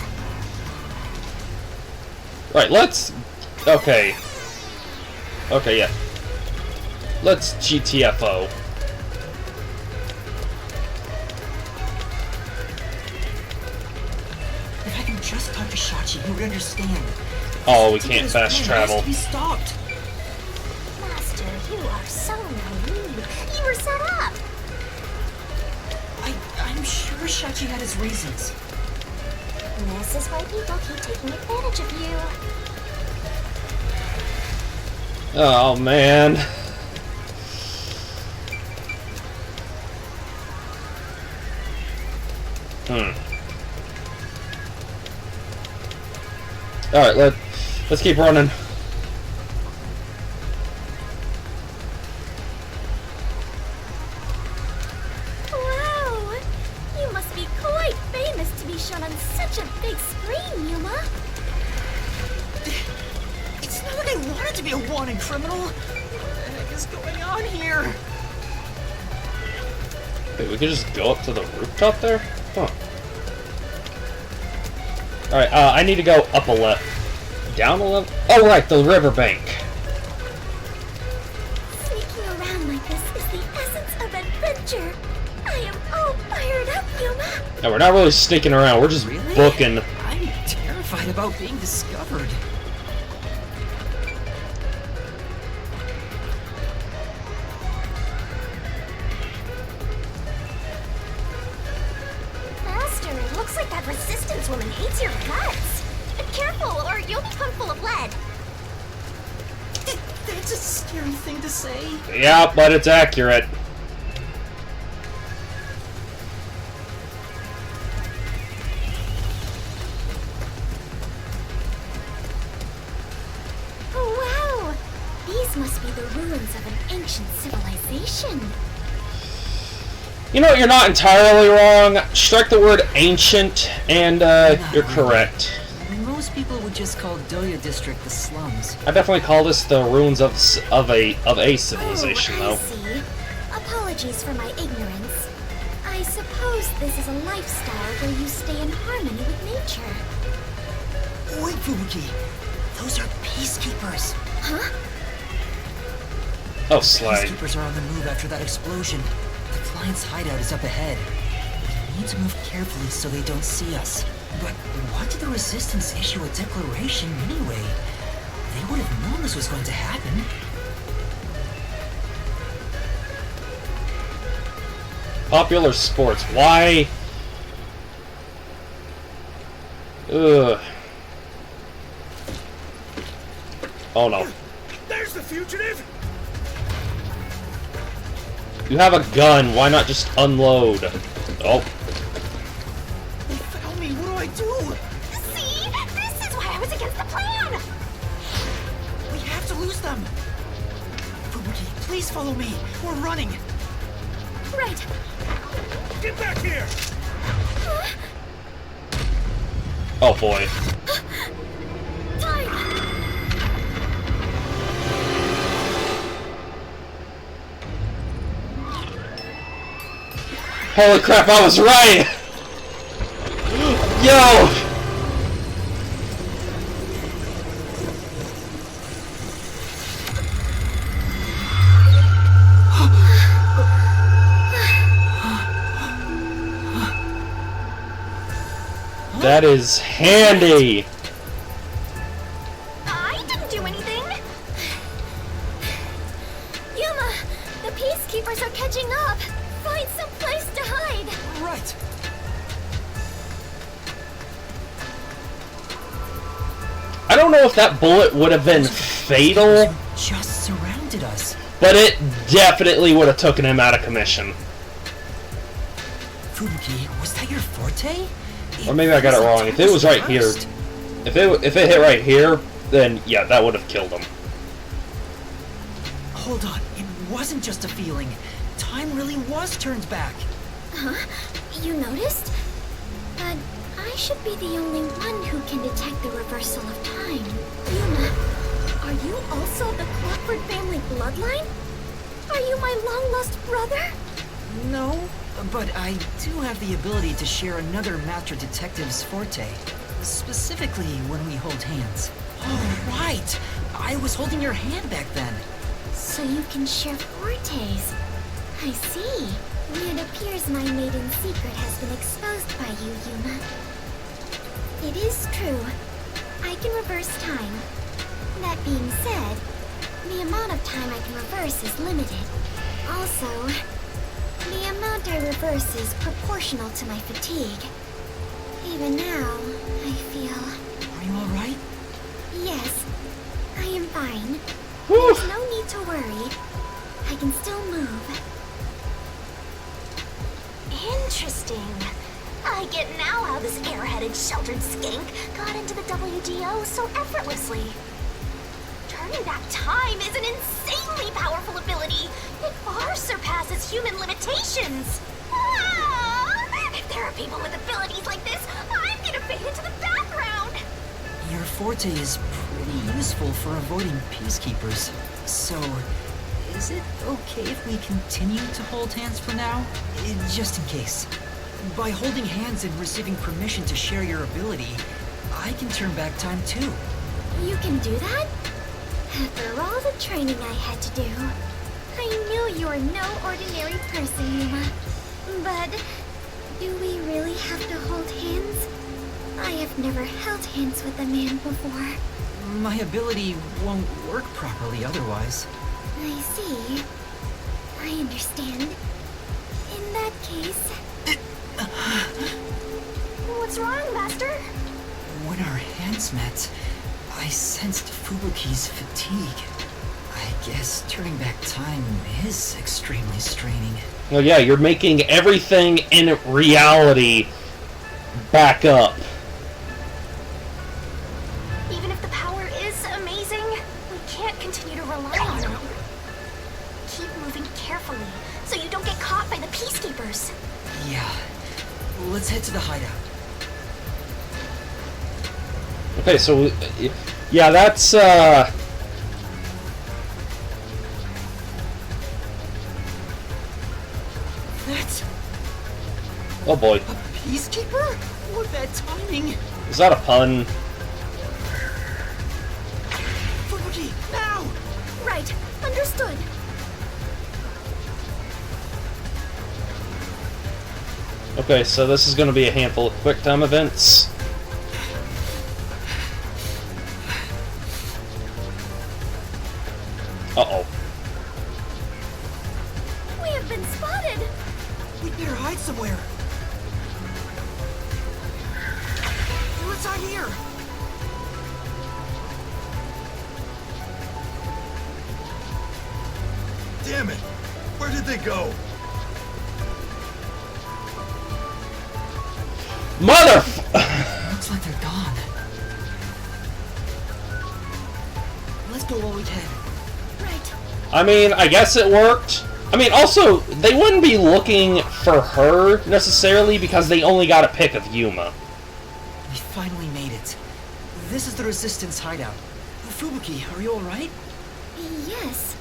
Right, let's... Okay. Okay, yeah. Let's GTFO. If I can just talk to Shachi, he would understand. Oh, we can't fast travel. He stopped. Master, you are so naive. You were set up. I'm sure Shachi had his reasons. This is why people keep taking advantage of you. Oh, man. Alright, let's keep running. Wow! You must be quite famous to be shown on such a big screen, Yuma. It's not that I wanted to be a wanted criminal. What the heck is going on here? Wait, we could just go up to the rooftop there? Huh. Alright, I need to go up a left. Down a left? Oh, right, the riverbank. Sneaking around like this is the essence of adventure. I am all fired up, Yuma. No, we're not really sneaking around, we're just booking. I'm terrified about being discovered. Master, it looks like that Resistance woman hates your guts. Be careful, or you'll become full of lead. That's a scary thing to say. Yeah, but it's accurate. Oh, wow! These must be the ruins of an ancient civilization. You know what, you're not entirely wrong. Strike the word ancient, and you're correct. Most people would just call Doya District the slums. I definitely call this the ruins of a civilization, I though. see. Apologies for my ignorance. I suppose this is a lifestyle where you stay in harmony with nature. Wait, Fubuki. Those are peacekeepers. Huh? Oh, slide. Peacekeepers are on the move after that explosion. The Alliance hideout is up ahead. We need to move carefully so they don't see us. But why did the Resistance issue a declaration anyway? They would have known this was going to happen. Popular sports. Why? Ugh. Oh no. There's the fugitive! You have a gun, why not just unload? Oh. They found me. What do I do? See? This is why I was against the plan! We have to lose them. Fubuki, please follow me. We're running. Right. Get back here! Oh boy. Time! Holy crap, I was right! Yo! That is handy! I didn't do anything! Yuma! The Peacekeepers are catching up! Find some place to hide! Right. I don't know if that bullet would have been fatal, Just surrounded us. but it definitely would have taken him out of commission. Fubuki, was that your forte? Or maybe I got it wrong. If it was right here, if it hit right here, then yeah, that would have killed him. Hold on, it wasn't just a feeling. Time really was turned back. Huh? You noticed? But I should be the only one who can detect the reversal of time. Yuma, are you also the Clockford family bloodline? Are you my long-lost brother? No, but I do have the ability to share another Master Detective's forte. Specifically when we hold hands. Oh, right! I was holding your hand back then. So you can share fortes. I see. It appears my maiden secret has been exposed by you, Yuma. It is true. I can reverse time. That being said, the amount of time I can reverse is limited. Also, the amount I reverse is proportional to my fatigue. Even now, I feel... Are you alright? Yes, I am fine. Whew. There's no need to worry. I can still move. Interesting. I get now how this airheaded, sheltered skank got into the WDO so effortlessly. Turning back time is an insanely powerful ability. It far surpasses human limitations. Ah! If there are people with abilities like this, I'm gonna fade into the background. Your forte is pretty useful for avoiding peacekeepers. So, is it okay if we continue to hold hands for now? Just in case. By holding hands and receiving permission to share your ability, I can turn back time too. You can do that? After all the training I had to do, I knew you were no ordinary person, Yuma. But do we really have to hold hands? I have never held hands with a man before. My ability won't work properly otherwise. I see. I understand. In that case... What's wrong, Master? When our hands met, I sensed Fubuki's fatigue. I guess turning back time is extremely straining. Well, yeah, you're making everything in reality back up. Even if the power is amazing, we can't continue to rely on it. Keep moving carefully, so you don't get caught by the Peacekeepers. Yeah. Let's head to the hideout. Okay, so yeah, that's That's oh boy. a peacekeeper? What bad timing? Is that a pun? Fubuki, now! Right, understood. Okay, so this is going to be a handful of quick time events. Uh-oh. We have been spotted! We better hide somewhere. What's out here? Damn it! Where did they go? Mother... Looks like they're gone. Let's go while we can. Right. I mean, I guess it worked. I mean, also, they wouldn't be looking for her, necessarily, because they only got a pic of Yuma. We finally made it. This is the Resistance hideout. Fubuki, are you alright? Yes.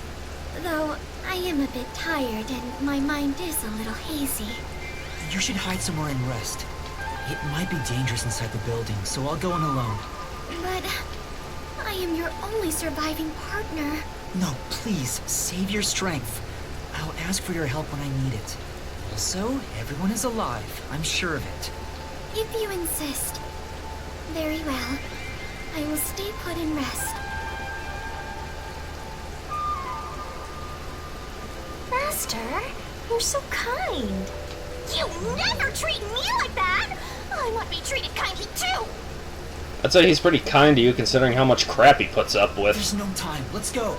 Though, I am a bit tired and my mind is a little hazy. You should hide somewhere and rest. It might be dangerous inside the building, so I'll go in alone. But I am your only surviving partner. No, please, save your strength. I'll ask for your help when I need it. Also, everyone is alive. I'm sure of it. If you insist. Very well. I will stay put and rest. Master, you're so kind. You never treat me like that! I want to be treated kindly too! I'd say he's pretty kind to you, considering how much crap he puts up with. There's no time. Let's go.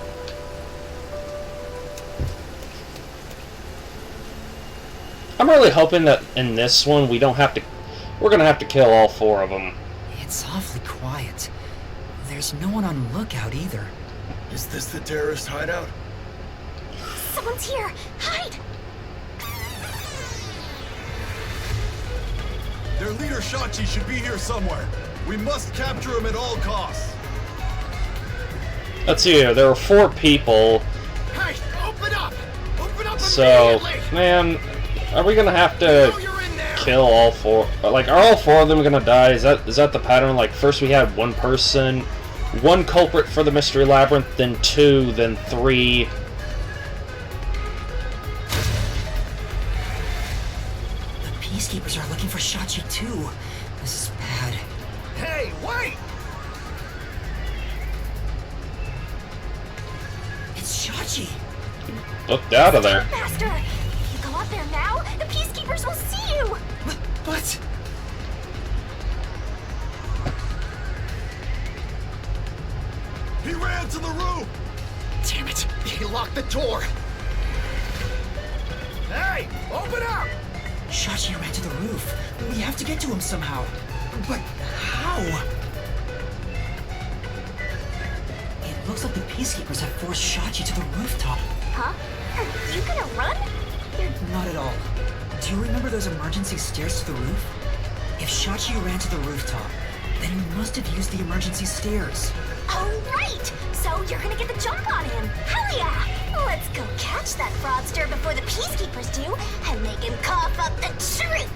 I'm really hoping that in this one we don't have to... We're gonna have to kill all 4 of them. It's awfully quiet. There's no one on lookout either. Is this the terrorist hideout? Someone's here! Hide! Their leader Shachi should be here somewhere. We must capture him at all costs. Let's see here. There are 4 people. Hey, open up! Open up So, immediately! man, are we gonna have to kill all 4? Like, are all 4 of them gonna die? Is that the pattern? Like, first we had 1 person, 1 culprit for the mystery labyrinth, then 2, then 3. Peacekeepers are looking for Shachi too. This is bad. Hey, wait! It's Shachi! Looked out of there. Master! If you go up there now, the peacekeepers will see you! But... He ran to the roof! Damn it! He locked the door! Hey, open up! Shachi ran to the roof. We have to get to him somehow. But how? It looks like the Peacekeepers have forced Shachi to the rooftop. Huh? Are you gonna run? Not at all. Do you remember those emergency stairs to the roof? If Shachi ran to the rooftop, then he must have used the emergency stairs. Oh, right! So you're gonna get the jump on him! Hell yeah! Let's go catch that fraudster before the peacekeepers do, and make him cough up the truth!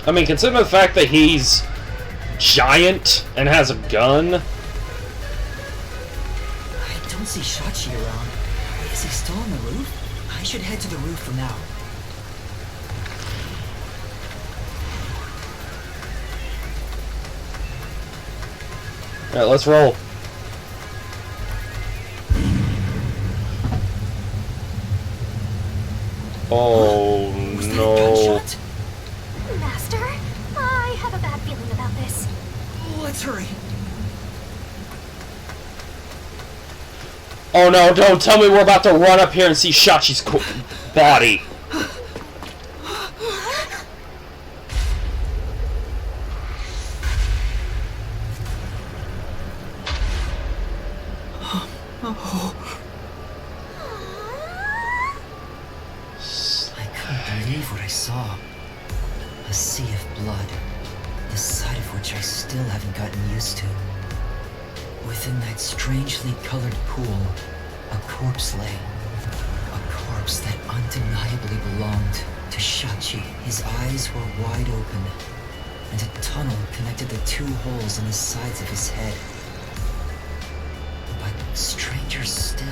I mean, considering the fact that he's giant and has a gun. I don't see Shachi around. Is he still on the roof? I should head to the roof for now. Alright, let's roll. Oh no. Master, I have a bad feeling about this. Let's hurry. Oh no, don't tell me we're about to run up here and see Shachi's body. What I saw. A sea of blood. The sight of which I still haven't gotten used to. Within that strangely colored pool, a corpse lay. A corpse that undeniably belonged to Shachi. His eyes were wide open, and a tunnel connected the 2 holes in the sides of his head. But stranger still,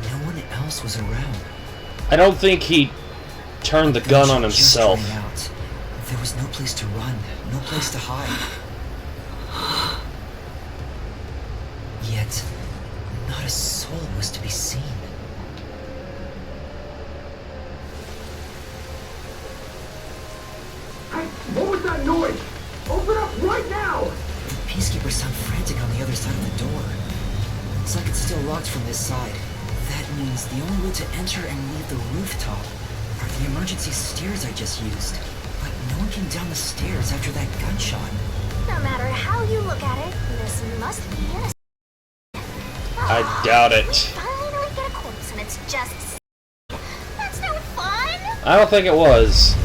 no one else was around. I don't think he turned the gun on Just himself. ran out. There was no place to run, no place to hide. Yet, not a soul was to be seen. What was that noise? Open up right now! The peacekeepers sound frantic on the other side of the door. It's like it's still locked from this side. That means the only way to enter and leave the rooftop are the emergency stairs I just used. But no one came down the stairs after that gunshot. No matter how you look at it, this must be innocent. I doubt it. We finally get a corpse and it's just... That's no fun! I don't think it was.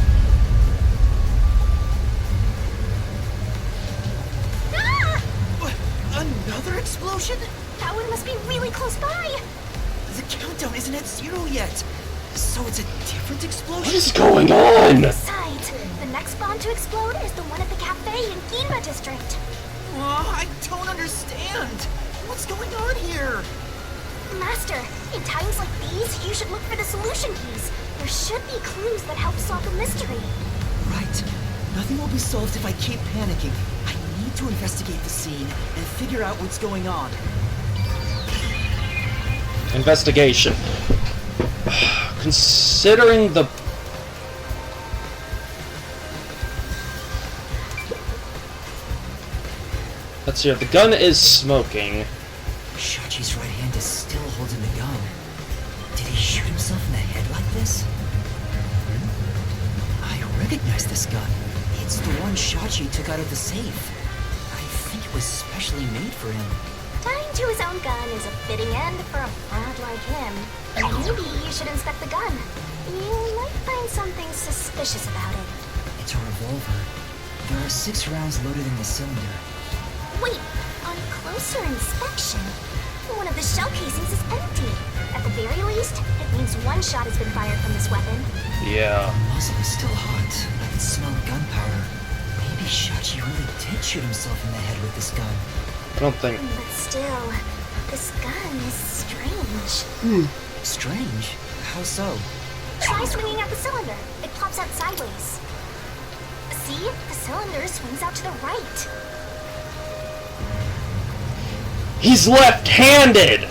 Another explosion? That one must be really close by! The countdown isn't at 0 yet. So it's a different explosion? What is going on? Besides, the next bomb to explode is the one at the cafe in Ginma district. Oh, I don't understand. What's going on here? Master, in times like these, you should look for the solution keys. There should be clues that help solve the mystery. Right. Nothing will be solved if I keep panicking. I need to investigate the scene and figure out what's going on. Investigation. Considering the... Let's see, the gun is smoking. Shachi's right hand is still holding the gun. Did he shoot himself in the head like this? I recognize this gun. It's the one Shachi took out of the safe. I think it was specially made for him. Tying to his own gun is a fitting end for a fraud like him. Maybe you should inspect the gun. You might find something suspicious about it. It's a revolver. There are 6 rounds loaded in the cylinder. Wait, on closer inspection, one of the shell casings is empty. At the very least, it means one shot has been fired from this weapon. Yeah. The muzzle is still hot. I can smell gunpowder. Maybe Shachi really did shoot himself in the head with this gun. I don't think... But still, this gun is strange. Strange? How so? Try swinging at the cylinder. It pops out sideways. See? The cylinder swings out to the right. He's left-handed!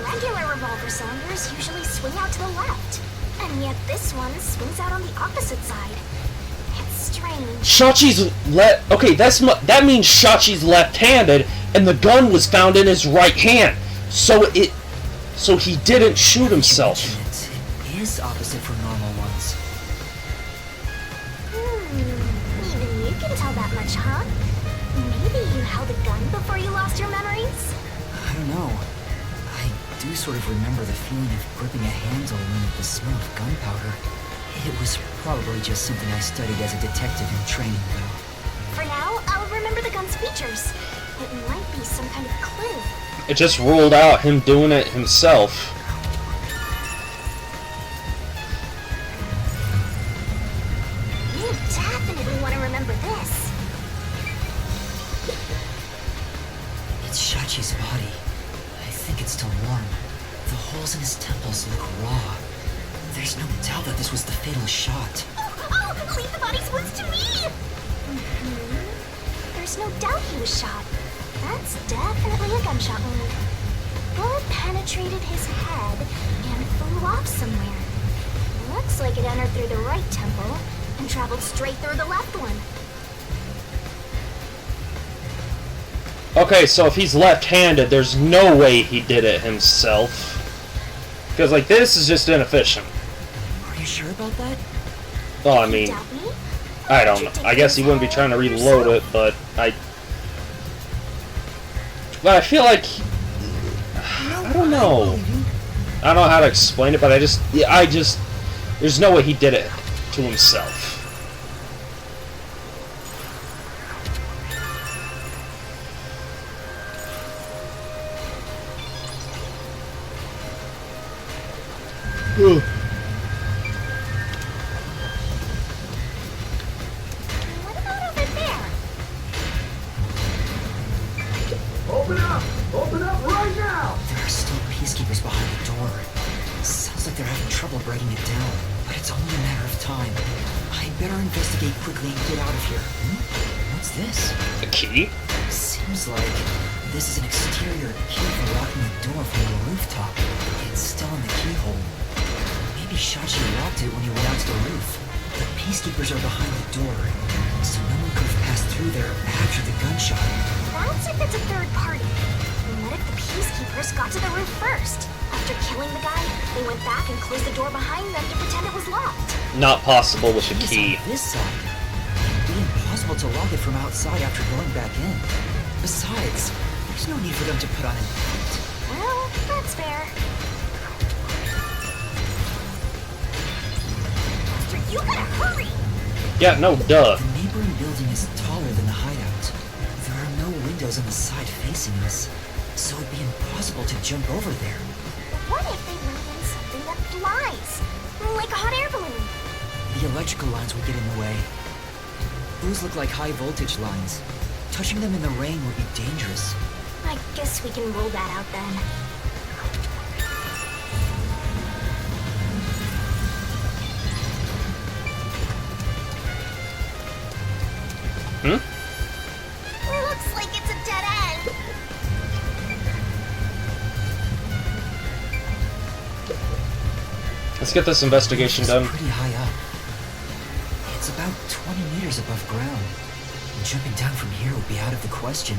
Regular revolver cylinders usually swing out to the left. And yet this one swings out on the opposite side. It's strange. Shachi's okay, that means Shachi's left-handed, and the gun was found in his right hand. So he didn't shoot himself. It is opposite from normal ones. Even you can tell that much, huh? Maybe you held a gun before you lost your memories? I don't know. I do sort of remember the feeling of gripping a handle and the smell of gunpowder. It was probably just something I studied as a detective in training, though. For now, I'll remember the gun's features. It might be some kind of clue. It just ruled out him doing it himself. You definitely want to remember this. It's Shachi's body. I think it's still warm. The holes in his temples look raw. There's no doubt that this was the fatal shot. Oh, leave the body's wounds to me! There's no doubt he was shot. That's definitely a gunshot wound. Bullet penetrated his head and flew off somewhere. Looks like it entered through the right temple and traveled straight through the left one. Okay, so if he's left-handed, there's no way he did it himself. Because, like, this is just inefficient. Are you sure about that? Well, I mean, I don't know. I guess he wouldn't be trying to reload it, but I feel like... I don't know. I don't know how to explain it, but I just... There's no way he did it to himself. What about over there? Open up! Open up right now! There are still peacekeepers behind the door. Sounds like they're having trouble breaking it down, but it's only a matter of time. I better investigate quickly and get out of here. What's this? A key? Seems like this is an exterior key for locking the door from the rooftop. It's still in the keyhole. Maybe Shachi locked it when he went out to the roof. The peacekeepers are behind the door, so no one could have passed through there after the gunshot. That's if it's a third party. And what if the peacekeepers got to the roof first? After killing the guy, they went back and closed the door behind them to pretend it was locked. Not possible with a key. On this side. It'd be impossible to lock it from outside after going back in. Besides, there's no need for them to put on an act. Well, that's fair. Buster, you gotta hurry! Yeah, no, duh. The neighboring building is taller than the hideout. There are no windows on the side facing us, so it'd be impossible to jump over there. What if they bring in something that flies? Like a hot air balloon? The electrical lines would get in the way. Those look like high voltage lines. Touching them in the rain would be dangerous. I guess we can rule that out then. Looks like it's a dead end. Let's get this investigation done. Pretty high up. It's about 20 meters above ground. Jumping down from here would be out of the question.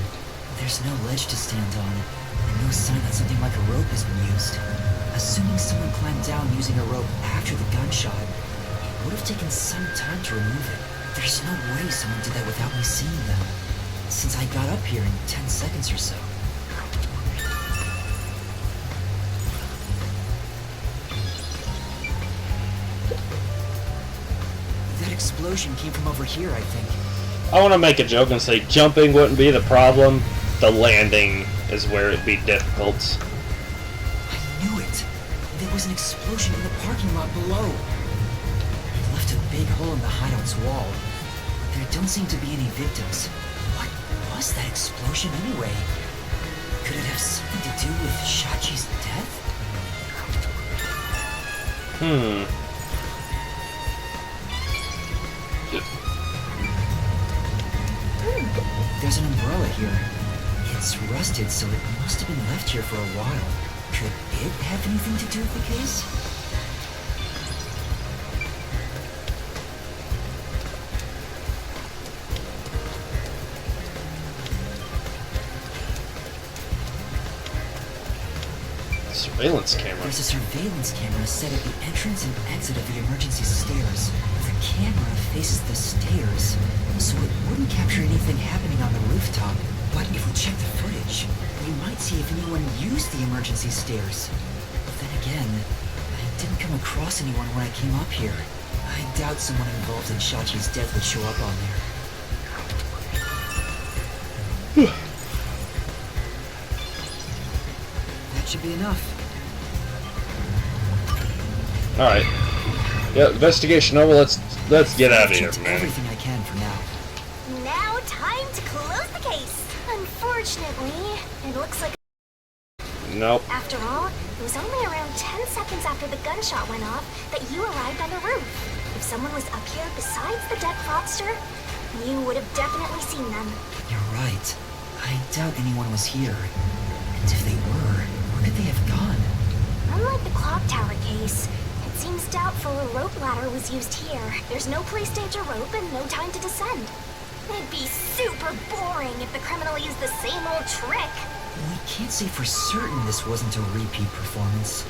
There's no ledge to stand on, and no sign that something like a rope has been used. Assuming someone climbed down using a rope after the gunshot, it would have taken some time to remove it. There's no way someone did that without me seeing them, since I got up here in 10 seconds or so. That explosion came from over here, I think. I want to make a joke and say jumping wouldn't be the problem. The landing is where it'd be difficult. I knew it. There was an explosion in the parking lot below. It left a big hole in the hideout's wall. There don't seem to be any victims. What was that explosion anyway? Could it have something to do with Shachi's death? There's an umbrella here. It's rusted, so it must have been left here for a while. Could it have anything to do with the case? Surveillance camera. There's a surveillance camera set at the entrance and exit of the emergency stairs. The camera faces the stairs, so it wouldn't capture anything happening on the rooftop. But if we check the footage, we might see if anyone used the emergency stairs. Then again, I didn't come across anyone when I came up here. I doubt someone involved in Shachi's death would show up on there. That should be enough. Alright. Yeah, investigation over. Let's get out of here, man. Everything I can for now. Now, time to close the case. Unfortunately, it looks like... Nope. After all, it was only around 10 seconds after the gunshot went off that you arrived on the roof. If someone was up here besides the dead fraudster, you would have definitely seen them. You're right. I doubt anyone was here. And if they were, where could they have gone? Unlike the clock tower case, it seems doubtful a rope ladder was used here. There's no place to hitch a rope and no time to descend. It'd be super boring if the criminal used the same old trick. We can't say for certain this wasn't a repeat performance,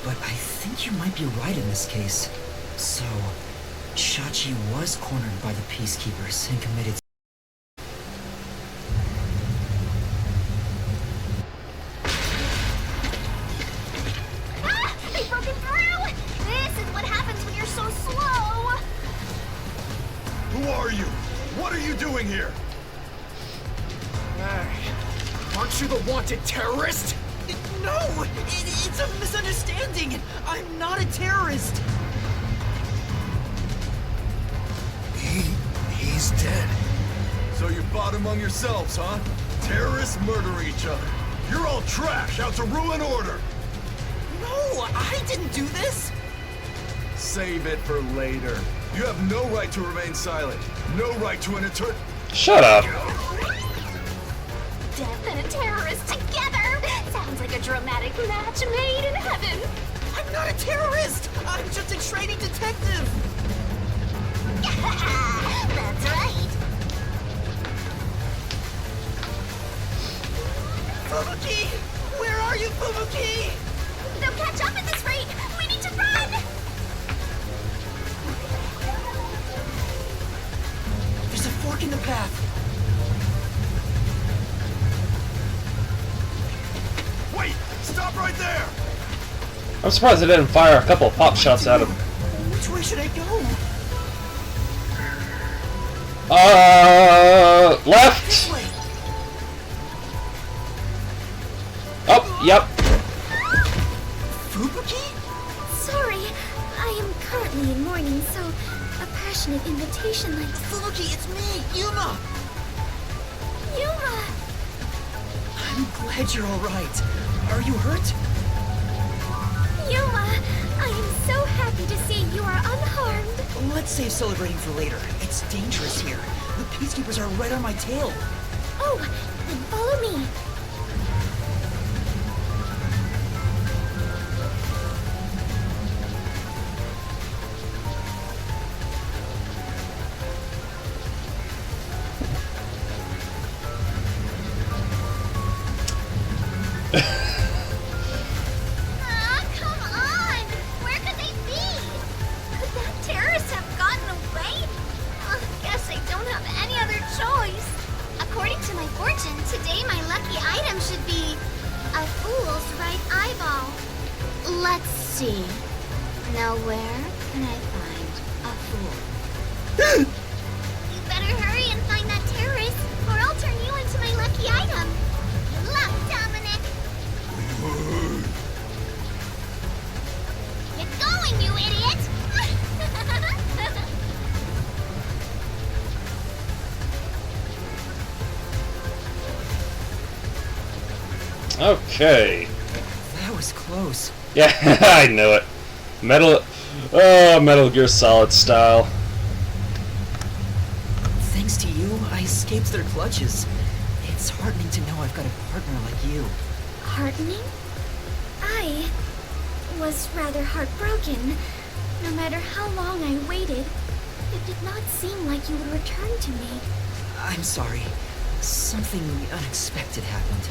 but I think you might be right in this case. So, Shachi was cornered by the peacekeepers and committed. Ah! They've broken through! This is what happens when you're so slow! Who are you? What are you doing here? Aren't you the wanted terrorist? No! It's a misunderstanding! I'm not a terrorist! He's dead. So you fought among yourselves, huh? Terrorists murder each other. You're all trash, out to ruin order. No, I didn't do this! Save it for later. You have no right to remain silent. No right to an eternal... Shut up. Death and a terrorist together! Sounds like a dramatic match made in heaven! I'm not a terrorist! I'm just a training detective! That's right! Fubuki! Where are you, Fubuki? They'll catch up at this rate! We need to run! There's a fork in the path. Wait! Stop right there! I'm surprised they didn't fire a couple of pop shots at him. Which way should I go? Left! This way. Oh, yep. Fubuki? Sorry, I am currently in mourning, so a passionate invitation like... Fubuki, it's me, Yuma! Yuma! I'm glad you're alright. Are you hurt? Yuma, I am so happy to see you are unharmed. Let's save celebrating for later. It's dangerous here. The peacekeepers are right on my tail. Oh, then follow me. Come on! Where could they be? Could that terrorist have gotten away? Guess I don't have any other choice. According to my fortune, today my lucky item should be a fool's right eyeball. Let's see. Now where can I find a fool? You better hurry and find that terrorist, or I'll turn you into my lucky item. Good luck, Dominic. Get going, you idiot! Okay. That was close. Yeah, I knew it. Metal Gear Solid style. Thanks to you, I escaped their clutches. It's heartening to know I've got a partner like you. Heartening? I was rather heartbroken. No matter how long I waited, it did not seem like you would return to me. I'm sorry. Something unexpected happened.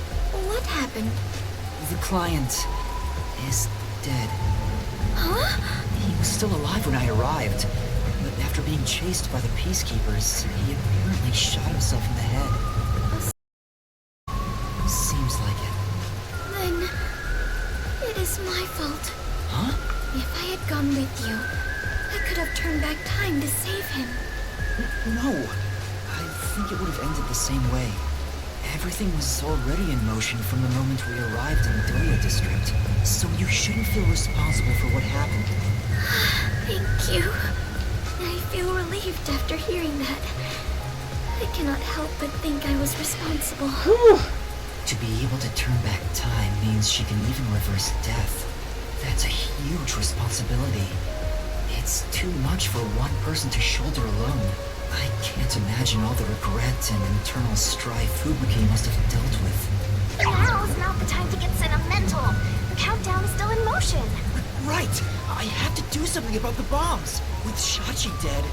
What happened? The client is dead. Huh? He was still alive when I arrived, but after being chased by the peacekeepers, he apparently shot himself in the head. Seems like it. Then it is my fault. Huh? If I had gone with you, I could have turned back time to save him. No. I think it would have ended the same way. Everything was already in motion from the moment we arrived in Doya District, so you shouldn't feel responsible for what happened. Thank you. I feel relieved after hearing that. I cannot help but think I was responsible. To be able to turn back time means she can even reverse death. That's a huge responsibility. It's too much for one person to shoulder alone. I can't imagine all the regret and internal strife Fubuki must have dealt with. Now's not the time to get sentimental. The countdown is still in motion. Right! I have to do something about the bombs! With Shachi dead,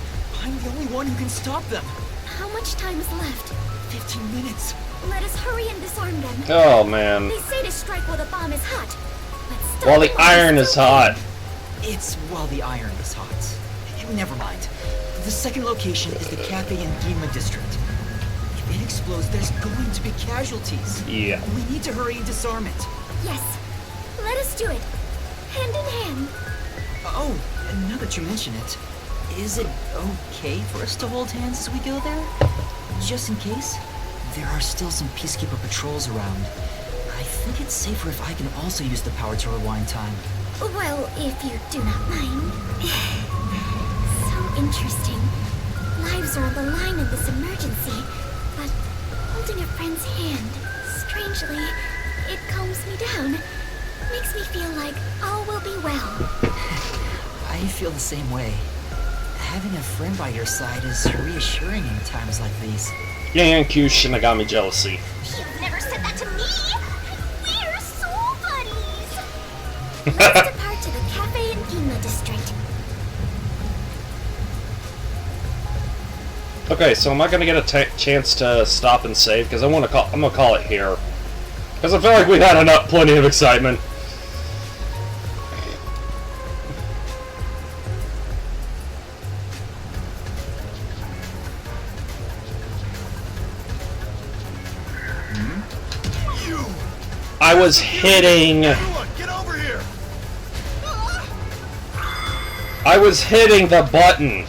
I'm the only one who can stop them. How much time is left? 15 minutes. Let us hurry and disarm them. Oh, man. They say to strike while the bomb is hot. But stop While the iron is hot. It's while the iron is hot. Never mind. The second location is the Cafe in Gima district. If it explodes, there's going to be casualties. Yeah. We need to hurry and disarm it. Yes. Let us do it. Hand in hand. Oh, and now that you mention it, is it okay for us to hold hands as we go there? Just in case? There are still some peacekeeper patrols around. I think it's safer if I can also use the power to rewind time. Well, if you do not mind. So interesting. Lives are on the line in this emergency, but holding a friend's hand, strangely, it calms me down. makes me feel like all will be well. I feel the same way. Having a friend by your side is reassuring in times like these. Thank you, Shinigami jealousy. You've never said that to me! We're soul buddies! Let's depart to the Cafe in Ginma district. Okay, so am I gonna get a chance to stop and save? Because I'm gonna call it here. Because I feel like we've had plenty of excitement. I was hitting. Get over here! I was hitting the button.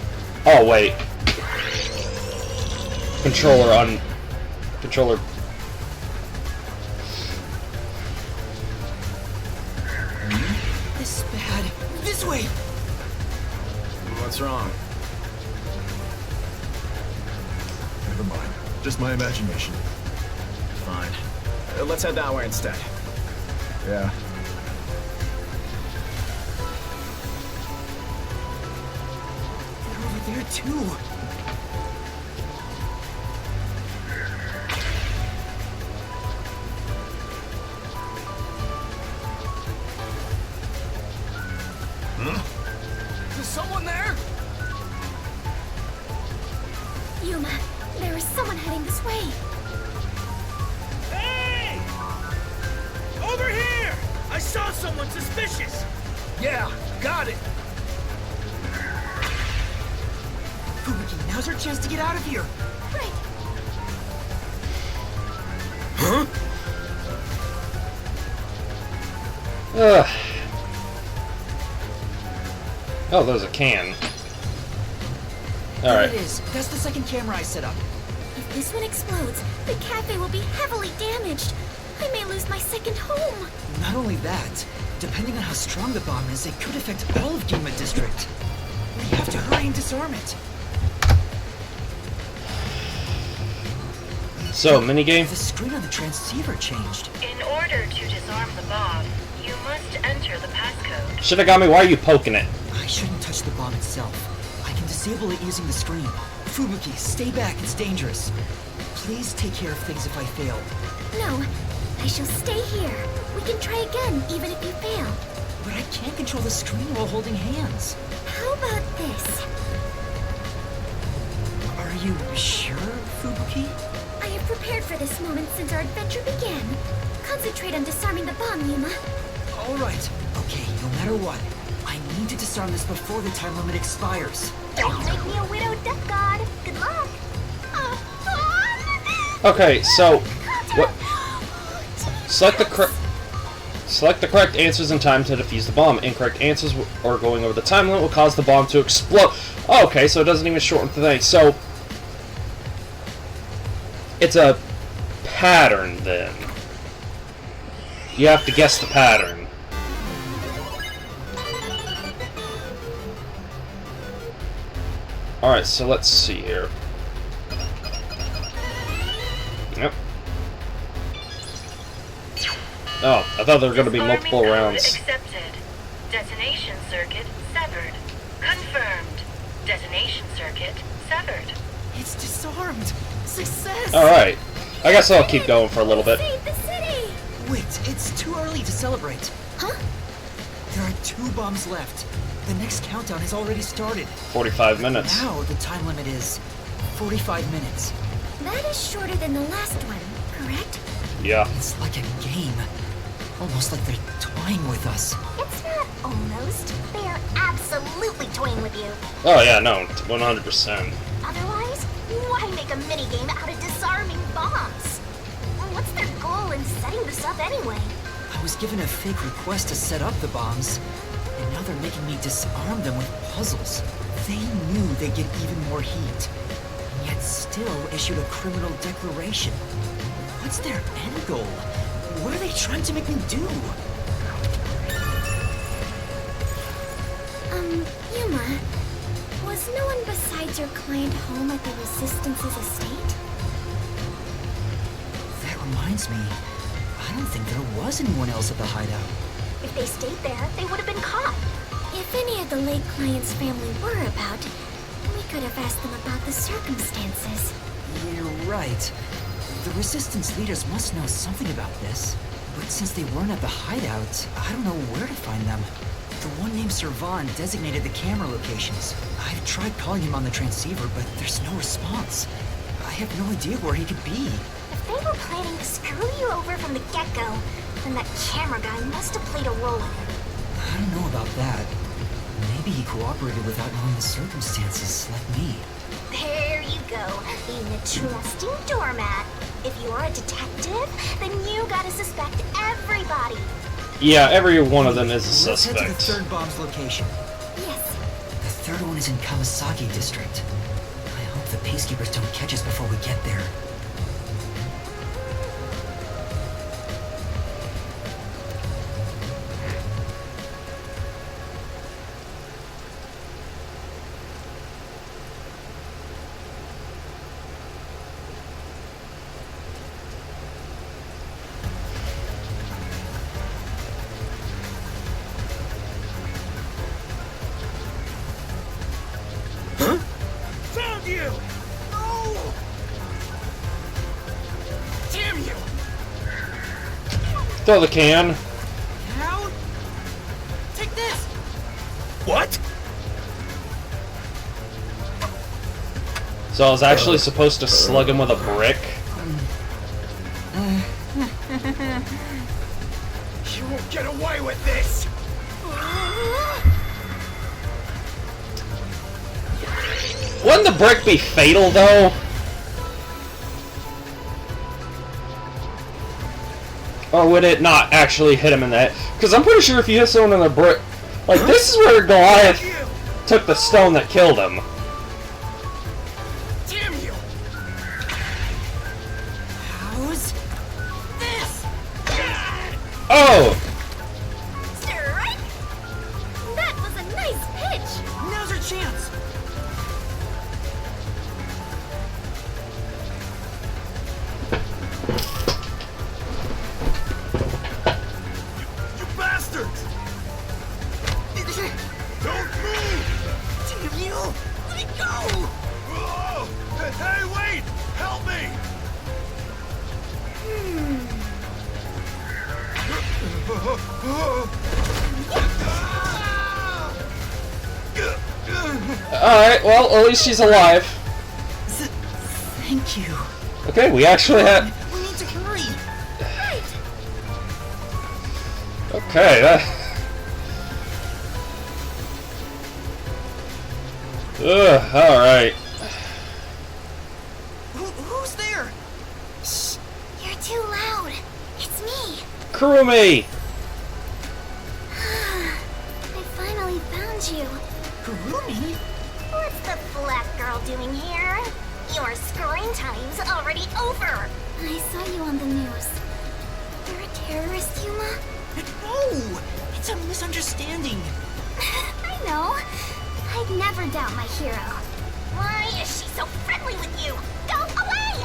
Oh wait. Controller. This bad. This way! What's wrong? Never mind. Just my imagination. Fine. Let's head that way instead. Yeah. They're over there too. Is someone there? Yuma, there is someone heading this way. Hey! Over here! I saw someone suspicious! Yeah, got it! Fubuki, now's our chance to get out of here. Right. Huh? Ugh. Oh, there's a can. There Alright. it is. That's the second camera I set up. If this one explodes, the cafe will be heavily damaged. I may lose my second home. Not only that, depending on how strong the bomb is, it could affect all of Ginma District. We have to hurry and disarm it. So, minigame? The screen on the transceiver changed. In order to disarm the bomb, you must enter the passcode. Shinigami, why are you poking it? I shouldn't touch the bomb itself. I can disable it using the screen. Fubuki, stay back, it's dangerous. Please take care of things if I fail. No, I shall stay here. We can try again, even if you fail. But I can't control the screen while holding hands. How about this? Are you sure, Fubuki? I have prepared for this moment since our adventure began. Concentrate on disarming the bomb, Yuma. All right. Okay, no matter what, I need to disarm this before the time limit expires. Don't make me a widow death god. Good luck. Okay, so what? Select the correct answers in time to defuse the bomb. Incorrect answers or going over the time limit will cause the bomb to explode. Oh, okay, so it doesn't even shorten the thing. So it's a pattern then. You have to guess the pattern. Alright, so let's see here. Yep. Oh, I thought there were going to be multiple rounds. Accepted. Detonation circuit severed. Confirmed. Detonation circuit severed. It's disarmed. Success! Alright. I guess I'll keep going for a little bit. Save the city! Wait, it's too early to celebrate. Huh? There are 2 bombs left. The next countdown has already started. 45 minutes. Now the time limit is 45 minutes. That is shorter than the last one, correct? Yeah. It's like a game. Almost like they're toying with us. It's not almost. They are absolutely toying with you. Oh yeah, no, 100%. Otherwise, why make a minigame out of disarming bombs? What's their goal in setting this up anyway? I was given a fake request to set up the bombs, and now they're making me disarm them with puzzles. They knew they'd get even more heat, and yet still issued a criminal declaration. What's their end goal? What are they trying to make me do? Yuma, was no one besides your client home at the Resistance's estate? That reminds me, I don't think there was anyone else at the hideout. If they stayed there, they would have been caught. If any of the late client's family were about, we could have asked them about the circumstances. You're right. The Resistance leaders must know something about this. But since they weren't at the hideout, I don't know where to find them. The one named Servan designated the camera locations. I've tried calling him on the transceiver, but there's no response. I have no idea where he could be. If they were planning to screw you over from the get-go, then that camera guy must have played a role in it. I don't know about that. Maybe he cooperated without knowing the circumstances, like me. There you go, being a trusting doormat. If you're a detective, then you gotta suspect everybody. Yeah, every one of them is a suspect. Let's head to the third bomb's location. Yes. The third one is in Kawasaki District. I hope the peacekeepers don't catch us before we get there. Found you! No! Damn you! Throw the can. Down? Take this! What? So I was actually supposed to slug him with a brick? You won't get away with this! Wouldn't the brick be fatal, though? Or would it not actually hit him in the head? Because I'm pretty sure if you hit someone in the brick... Like, this is where Goliath took the stone that killed him. Damn you! How's this? Oh! Strike! That was a nice pitch! Now's our chance! You bastards! Don't move! Damn you! Let it go! Whoa! Hey, wait! Help me! Alright, well, at least she's alive. Thank you. Okay, we actually had... We need to hurry! Okay, that... Ugh, alright. Who's there? You're too loud. It's me. Kurumi! I finally found you. Kurumi? What's the black girl doing here? Your screen time's already over. I saw you on the news. You're a terrorist, Yuma? No! It's a misunderstanding. I know. I'd never doubt my hero. Why is she so friendly with you? Go away!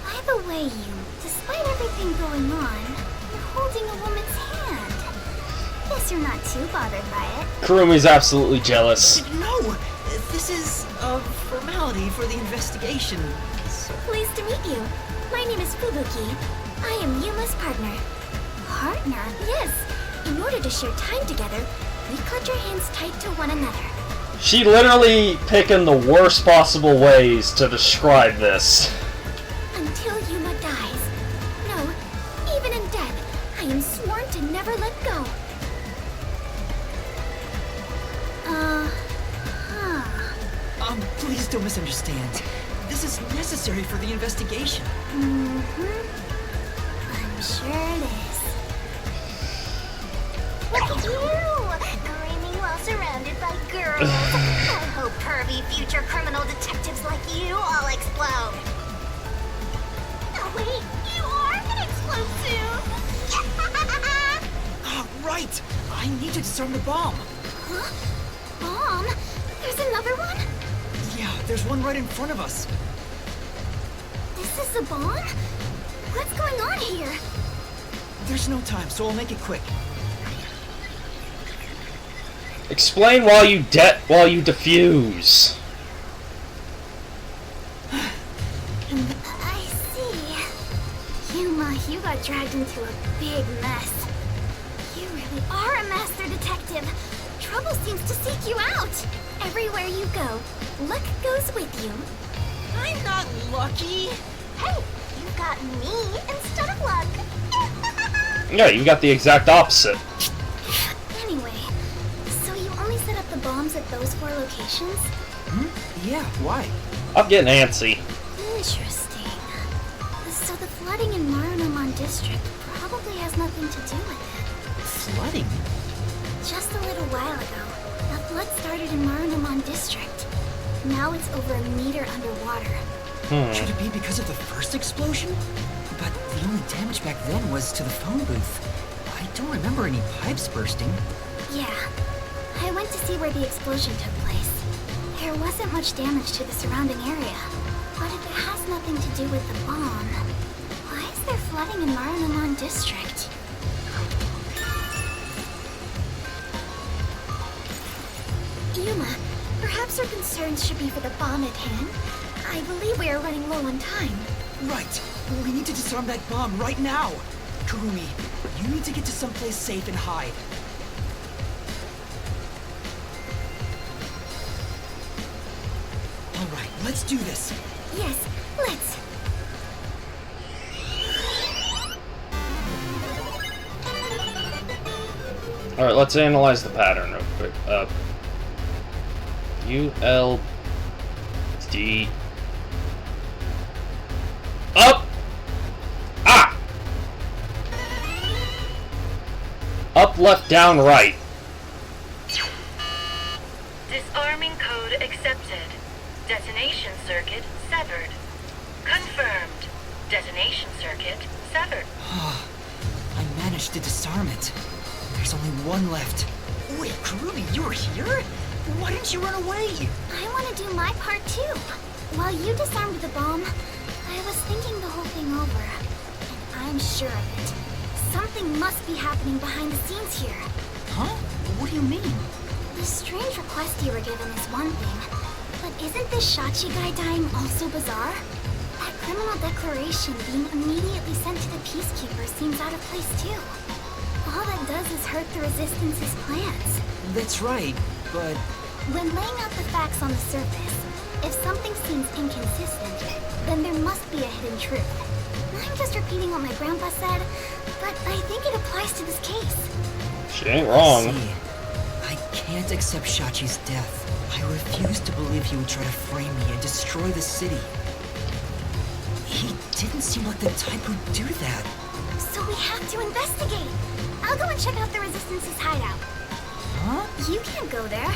By the way, despite everything going on, you're holding a woman's hand. Guess you're not too bothered by it. Kurumi's absolutely jealous. No! This is a formality for the investigation. So pleased to meet you. My name is Fubuki. I am Yuma's partner. Partner? Yes. In order to share time together, we clutch our hands tight to one another. She literally picking the worst possible ways to describe this. Until Yuma dies. No, even in death, I am sworn to never let go. Please don't misunderstand. This is necessary for the investigation. Mm-hmm. I'm sure it is. Look at you! Gleaming while surrounded by girls. I hope pervy future criminal detectives like you all explode. Oh wait, you are gonna explode soon! Right! I need to disarm the bomb. Huh? Bomb? There's another one? Yeah, there's one right in front of us. This is a bomb? What's going on here? There's no time, so I'll make it quick. Explain while you defuse. I see. Yuma, you got dragged into a big mess. You really are a master detective. Trouble seems to seek you out. Everywhere you go, luck goes with you. I'm not lucky. Hey, you got me instead of luck. Yeah, you got the exact opposite. Anyway, so you only set up the bombs at those 4 locations? Yeah, why? I'm getting antsy. Interesting. So the flooding in Marunomon District probably has nothing to do with it. Flooding? Just a little while ago, a flood started in Marunomon District. Now it's over a meter underwater. Should it be because of the first explosion? But the only damage back then was to the phone booth. I don't remember any pipes bursting. Yeah. I went to see where the explosion took place. There wasn't much damage to the surrounding area. But if it has nothing to do with the bomb, why is there flooding in Marunomon District? Yuma, perhaps our concerns should be for the bomb at hand. I believe we are running low on time. Right. We need to disarm that bomb right now. Kurumi, you need to get to someplace safe and hide. All right, let's do this. Yes, let's. Alright, let's analyze the pattern real quick. ULD. Up! Ah! Up, left, down, right. Disarming code accepted. Detonation circuit severed. Confirmed. Detonation circuit severed. I managed to disarm it. There's only one left. Wait, Kurumi, you were here? Why didn't you run away? I want to do my part too. While you disarmed the bomb, I was thinking the whole thing over. And I'm sure of it. Something must be happening behind the scenes here. Huh? What do you mean? The strange request you were given is one thing. But isn't this Shachi guy dying also bizarre? That criminal declaration being immediately sent to the Peacekeeper seems out of place too. All that does is hurt the Resistance's plans. That's right, but... When laying out the facts on the surface, if something seems inconsistent, then there must be a hidden truth. I'm just repeating what my grandpa said, but I think it applies to this case. She ain't wrong. See, I can't accept Shachi's death. I refuse to believe he would try to frame me and destroy the city. He didn't seem like the type who'd do that. So we have to investigate. I'll go and check out the Resistance's hideout. Huh? You can't go there.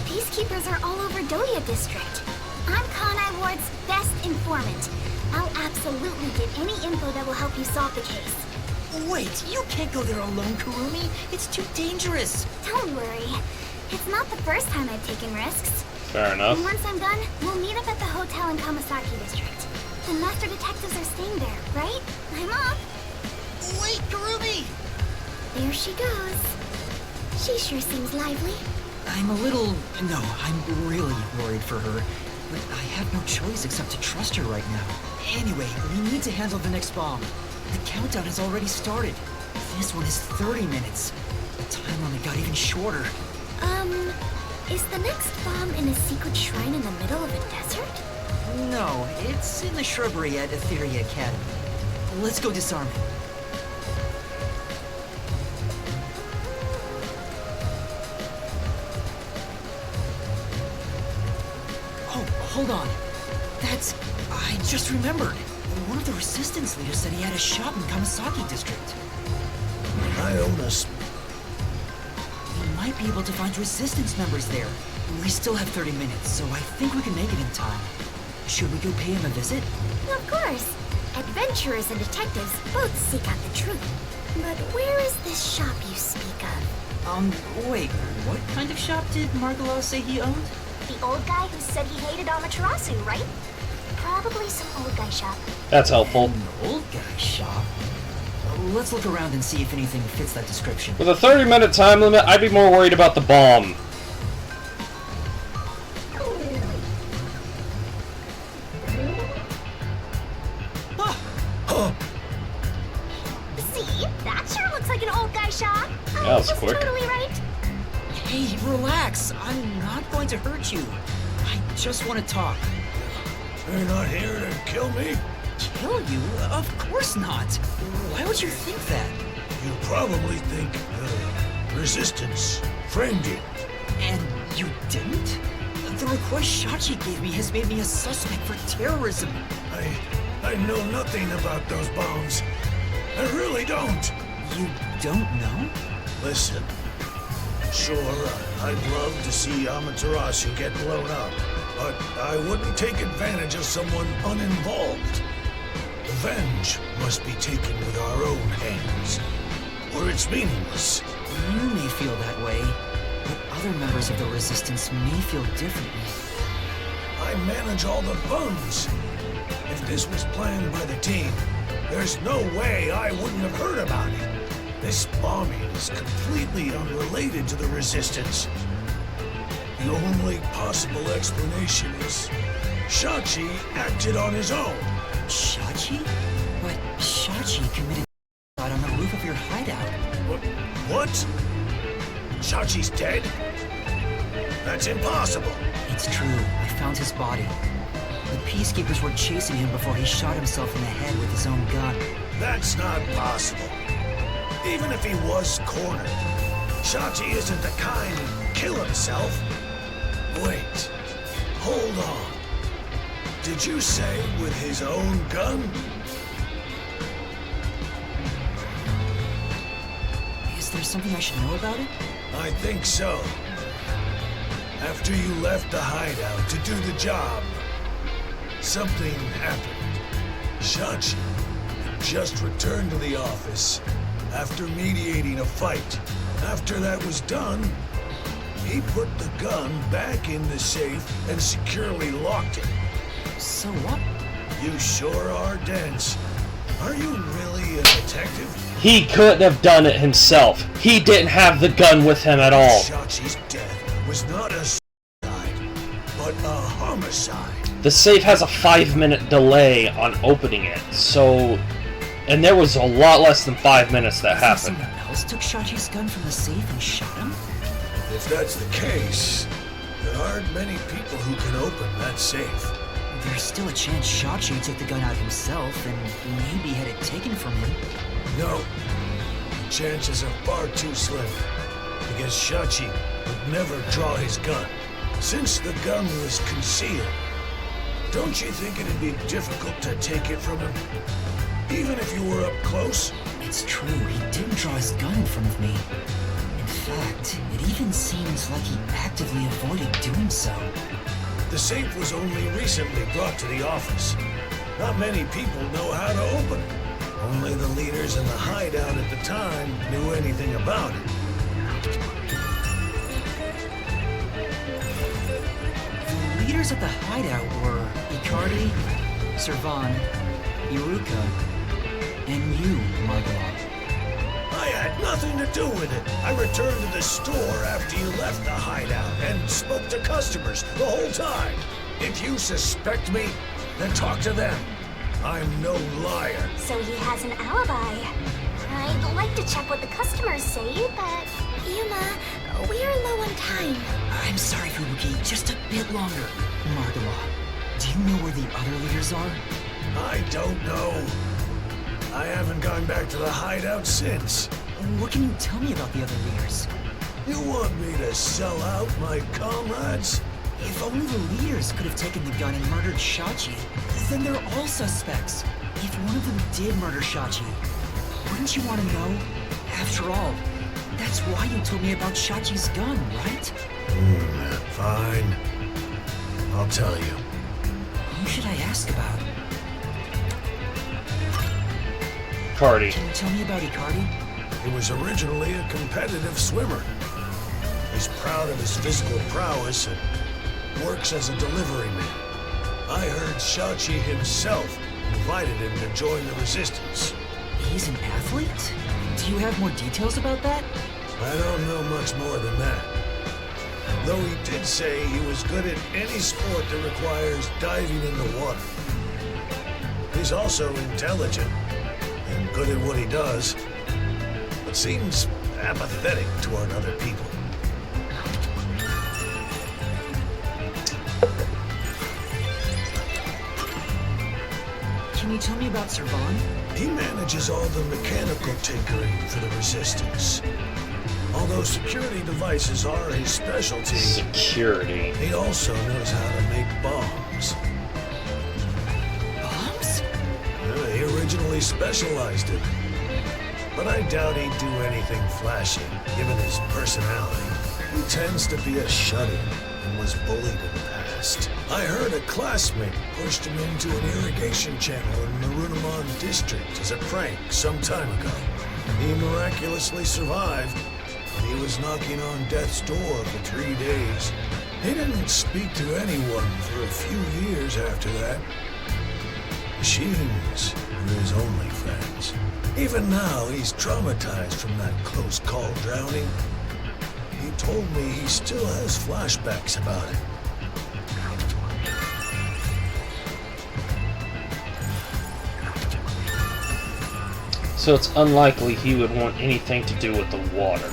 Peacekeepers are all over Doya District. I'm Kanai Ward's best informant. I'll absolutely get any info that will help you solve the case. Wait, you can't go there alone, Kurumi. It's too dangerous. Don't worry. It's not the first time I've taken risks. Fair enough. And once I'm done, we'll meet up at the hotel in Kamasaki District. The master detectives are staying there, right? I'm off. Wait, Kurumi! There she goes. She sure seems lively. I'm a little... No, I'm really worried for her. But I have no choice except to trust her right now. Anyway, we need to handle the next bomb. The countdown has already started. This one is 30 minutes. The time limit got even shorter. Is the next bomb in a secret shrine in the middle of a desert? No, it's in the shrubbery at Etheria Academy. Let's go disarm it. Oh, hold on. That's... I just remembered. One of the Resistance leaders said he had a shop in Kamasaki District. Ionis. We might be able to find Resistance members there. We still have 30 minutes, so I think we can make it in time. Should we go pay him a visit? Of course. Adventurers and detectives both seek out the truth. But where is this shop you speak of? Wait, what kind of shop did Margala say he owned? The old guy who said he hated Amaterasu, right? Probably some old guy shop. That's helpful. An old guy shop? let's look around and see if anything fits that description. With a 30-minute time limit, I'd be more worried about the bomb. See? That sure looks like an old guy shot. That was quick. Totally right. Hey, relax. I'm not going to hurt you. I just want to talk. You're not here to kill me? Kill you? Of course not. Why would you think that? You probably think Resistance framed you. And you didn't? The request Shachi gave me has made me a suspect for terrorism. I know nothing about those bombs. I really don't. You don't know? Listen, sure, I'd love to see Amaterasu get blown up, but I wouldn't take advantage of someone uninvolved. Revenge must be taken with our own hands, or it's meaningless. You may feel that way, but other members of the Resistance may feel differently. I manage all the funds. If this was planned by the team, there's no way I wouldn't have heard about it. This bombing is completely unrelated to the Resistance. The only possible explanation is Shachi acted on his own. Shachi? But Shachi committed suicide on the roof of your hideout. What? Shachi's dead? That's impossible. It's true. I found his body. The Peacekeepers were chasing him before he shot himself in the head with his own gun. That's not possible. Even if he was cornered, Shachi isn't the kind to kill himself. Wait. Hold on. Did you say with his own gun? Is there something I should know about it? I think so. After you left the hideout to do the job, something happened. Shachi had just returned to the office after mediating a fight. After that was done, he put the gun back in the safe and securely locked it. So what? You sure are dense. Are you really a detective? He couldn't have done it himself. He didn't have the gun with him at all. Shachi's death was not a suicide, but a homicide. The safe has a 5-minute delay on opening it, so... And there was a lot less than 5 minutes that happened. Someone else took Shachi's gun from the safe and shot him? If that's the case, there aren't many people who can open that safe. There's still a chance Shachi took the gun out himself and maybe had it taken from him. No. The chances are far too slim. Because Shachi would never draw his gun. Since the gun was concealed, don't you think it'd be difficult to take it from him? Even if you were up close? It's true, he didn't draw his gun in front of me. In fact, it even seems like he actively avoided doing so. The safe was only recently brought to the office. Not many people know how to open it. Only the leaders in the hideout at the time knew anything about it. The leaders at the hideout were Icardi, Servan, Iruka, and you, Margala. I had nothing to do with it. I returned to the store after you left the hideout and spoke to customers the whole time. If you suspect me, then talk to them. I'm no liar. So he has an alibi. I'd like to check what the customers say, but... Yuma, we are low on time. I'm sorry, Fubuki, just a bit longer. Margala, do you know where the other leaders are? I don't know. I haven't gone back to the hideout since. What can you tell me about the other leaders? You want me to sell out my comrades? If only the leaders could have taken the gun and murdered Shachi, then they're all suspects. If one of them did murder Shachi, wouldn't you want to know? After all, that's why you told me about Shachi's gun, right? Fine. I'll tell you. Who should I ask about? Icardi. Can you tell me about Icardi? He was originally a competitive swimmer. He's proud of his physical prowess and works as a delivery man. I heard Shachi himself invited him to join the Resistance. He's an athlete? Do you have more details about that? I don't know much more than that. Though he did say he was good at any sport that requires diving in the water. He's also intelligent and good at what he does, but seems apathetic toward other people. Can you tell me about Servan? He manages all the mechanical tinkering for the Resistance. Although security devices are his specialty, he also knows how to make bombs. Bombs? He originally specialized in it. But I doubt he'd do anything flashy, given his personality. He tends to be a shut-in and was bullied in the past. I heard a classmate pushed him into an irrigation channel in Marunamon district as a prank some time ago. He miraculously survived, and he was knocking on death's door for 3 days. He didn't speak to anyone for a few years after that. Machines were his only friends. Even now, he's traumatized from that close call drowning. He told me he still has flashbacks about it. So it's unlikely he would want anything to do with the water.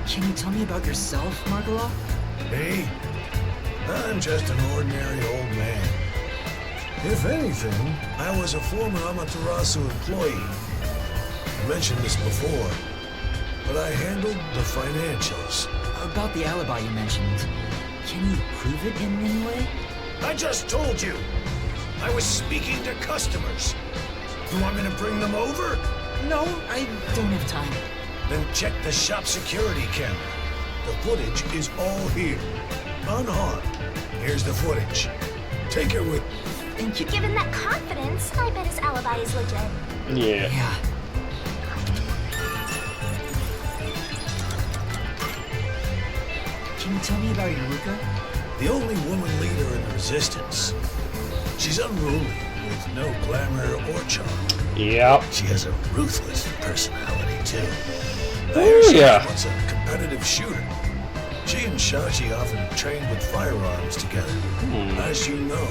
Can you tell me about yourself, Margala? Me? I'm just an ordinary old man. If anything, I was a former Amaterasu employee. I mentioned this before, but I handled the financials. About the alibi you mentioned, can you prove it in any way? I just told you! I was speaking to customers. You want me to bring them over? No, I don't have time. Then check the shop security camera. The footage is all here, unharmed. Here's the footage. Take it with... Thank you. Given that confidence, I bet his alibi is legit. Yeah. Can you tell me about Yuruka? The only woman leader in the Resistance. She's unruly, with no glamour or charm. Yep. She has a ruthless personality, too. Oh, yeah. She's a competitive shooter. She and Shachi often trained with firearms together. As you know,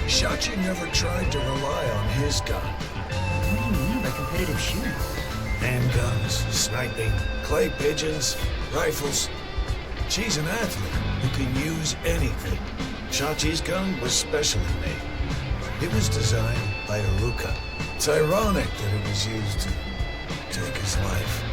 Shachi never tried to rely on his gun. What do you mean by competitive shooting? Handguns, sniping, clay pigeons, rifles. She's an athlete who can use anything. Shachi's gun was specially made. It was designed by Iruka. It's ironic that it was used to take his life.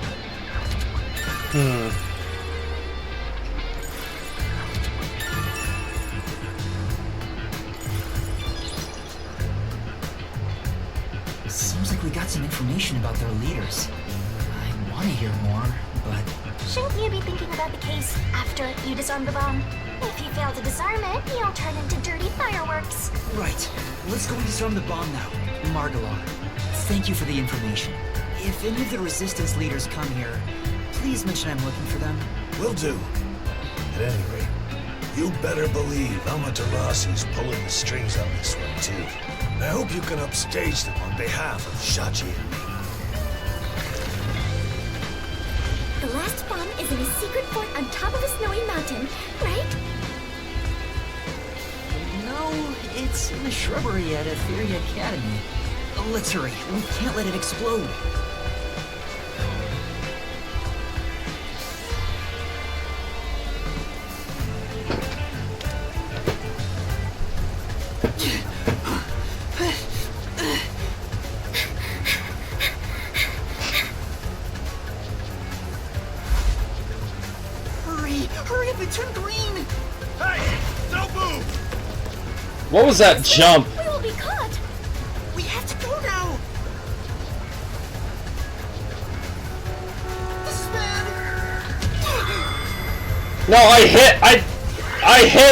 Seems like we got some information about their leaders. I want to hear more, but... Shouldn't you be thinking about the case after you disarm the bomb? If you fail to disarm it, you'll turn into dirty fireworks. Right. Let's go and disarm the bomb now. Margala, thank you for the information. If any of the Resistance leaders come here, please mention I'm looking for them. Will do. At any rate, you better believe Amaterasu's pulling the strings on this one, too. I hope you can upstage them on behalf of Shachi and me. The last bomb is in a secret fort on top of a snowy mountain, right? No, it's in the shrubbery at Etheria Academy. Let's hurry. We can't let it explode. Hurry up, it turned green! Hey, don't move! What was that jump? We will be caught! We have to go now! This is bad! No, I hit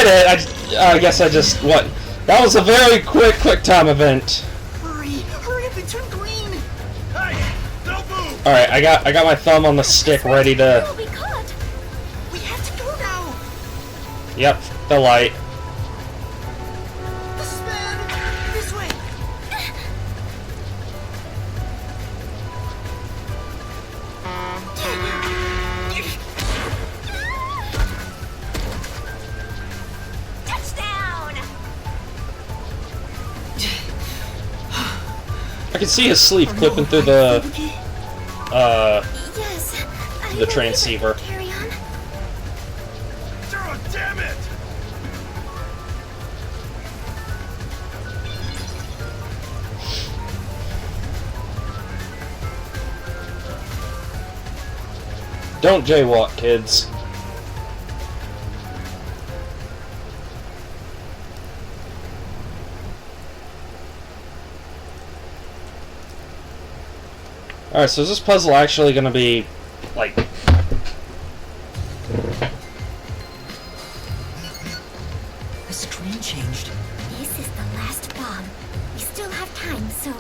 it! I guess I just, what? That was a very quick time event. Hurry up, it turned green! Hey, don't move! Alright, I got my thumb on the stick ready to... We will be caught! We have to go now! Yep, the light. This is bad! I can see his sleeve clipping through the Yes. the transceiver. Carry on. Oh, damn it! Don't jaywalk, kids. Alright, so is this puzzle actually going to be, like... The screen changed. This is the last bomb. We still have time, so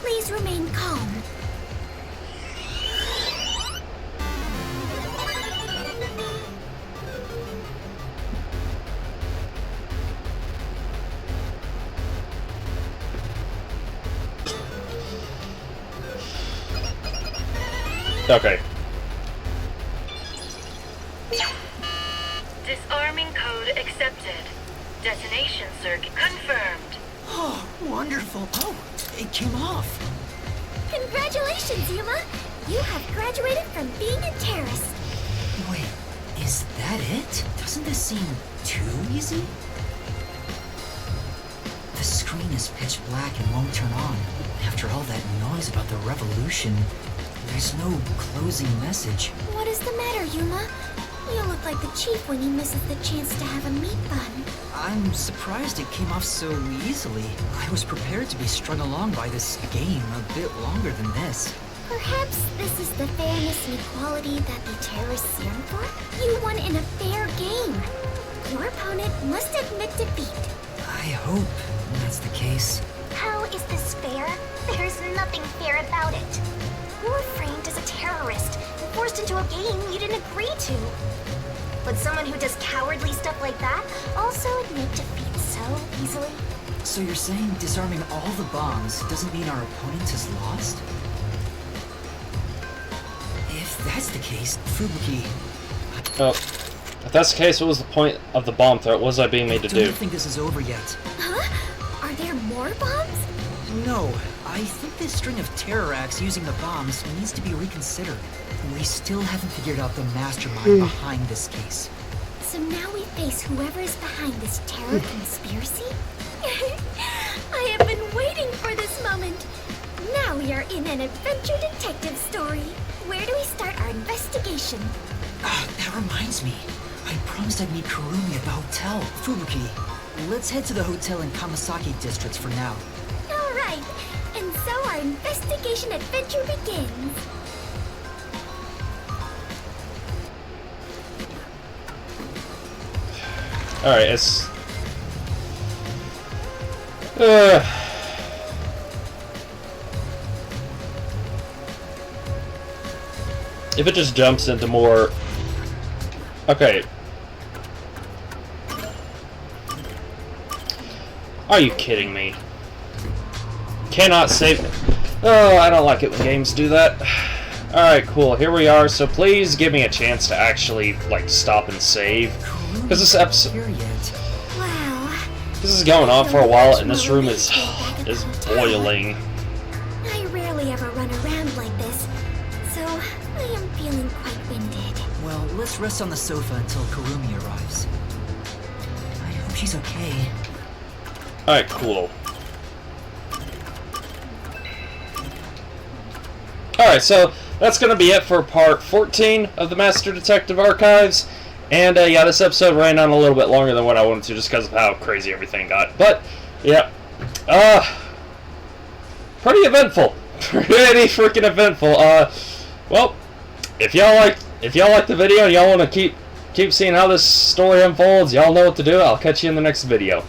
please remain calm. Okay. Disarming code accepted. Detonation circuit confirmed. Oh, wonderful. Oh, it came off. Congratulations, Yuma! You have graduated from being a terrorist. Wait, is that it? Doesn't this seem too easy? The screen is pitch black and won't turn on. After all that noise about the revolution, there's no closing message. What is the matter, Yuma? You look like the chief when he misses the chance to have a meat bun. I'm surprised it came off so easily. I was prepared to be strung along by this game a bit longer than this. Perhaps this is the fairness and equality that the terrorists yearn for? You won in a fair game. Your opponent must admit defeat. I hope that's the case. How is this fair? There's nothing fair about it. You were framed as a terrorist and forced into a game you didn't agree to. Would someone who does cowardly stuff like that also admit defeat so easily? So you're saying disarming all the bombs doesn't mean our opponent is lost? If that's the case, Fubuki... Oh. If that's the case, what was the point of the bomb threat? What was I being made to do? I don't think this is over yet. Huh? Are there more bombs? No. I think this string of terror acts using the bombs needs to be reconsidered. We still haven't figured out the mastermind behind this case. So now we face whoever is behind this terror conspiracy? I have been waiting for this moment. Now we are in an adventure detective story. Where do we start our investigation? That reminds me. I promised I'd meet Kurumi at the hotel. Fubuki, let's head to the hotel in Kamasaki districts for now. All right. And so our investigation adventure begins. Alright, it's... If it just jumps into more... Okay. Are you kidding me? Cannot save it. Oh, I don't like it when games do that. Alright, cool. Here we are. So please give me a chance to actually, like, stop and save. Because this episode... Wow. This is going on for a while, and this room is boiling. I rarely ever run around like this, so I am feeling quite winded. Well, let's rest on the sofa until Kurumi arrives. I hope she's okay. Alright, cool. Alright, so that's going to be it for part 14 of the Master Detective Archives. And, yeah, this episode ran on a little bit longer than what I wanted to just because of how crazy everything got. But, yeah. Pretty eventful. Pretty freaking eventful. Well, if y'all like the video and y'all want to keep seeing how this story unfolds, y'all know what to do. I'll catch you in the next video.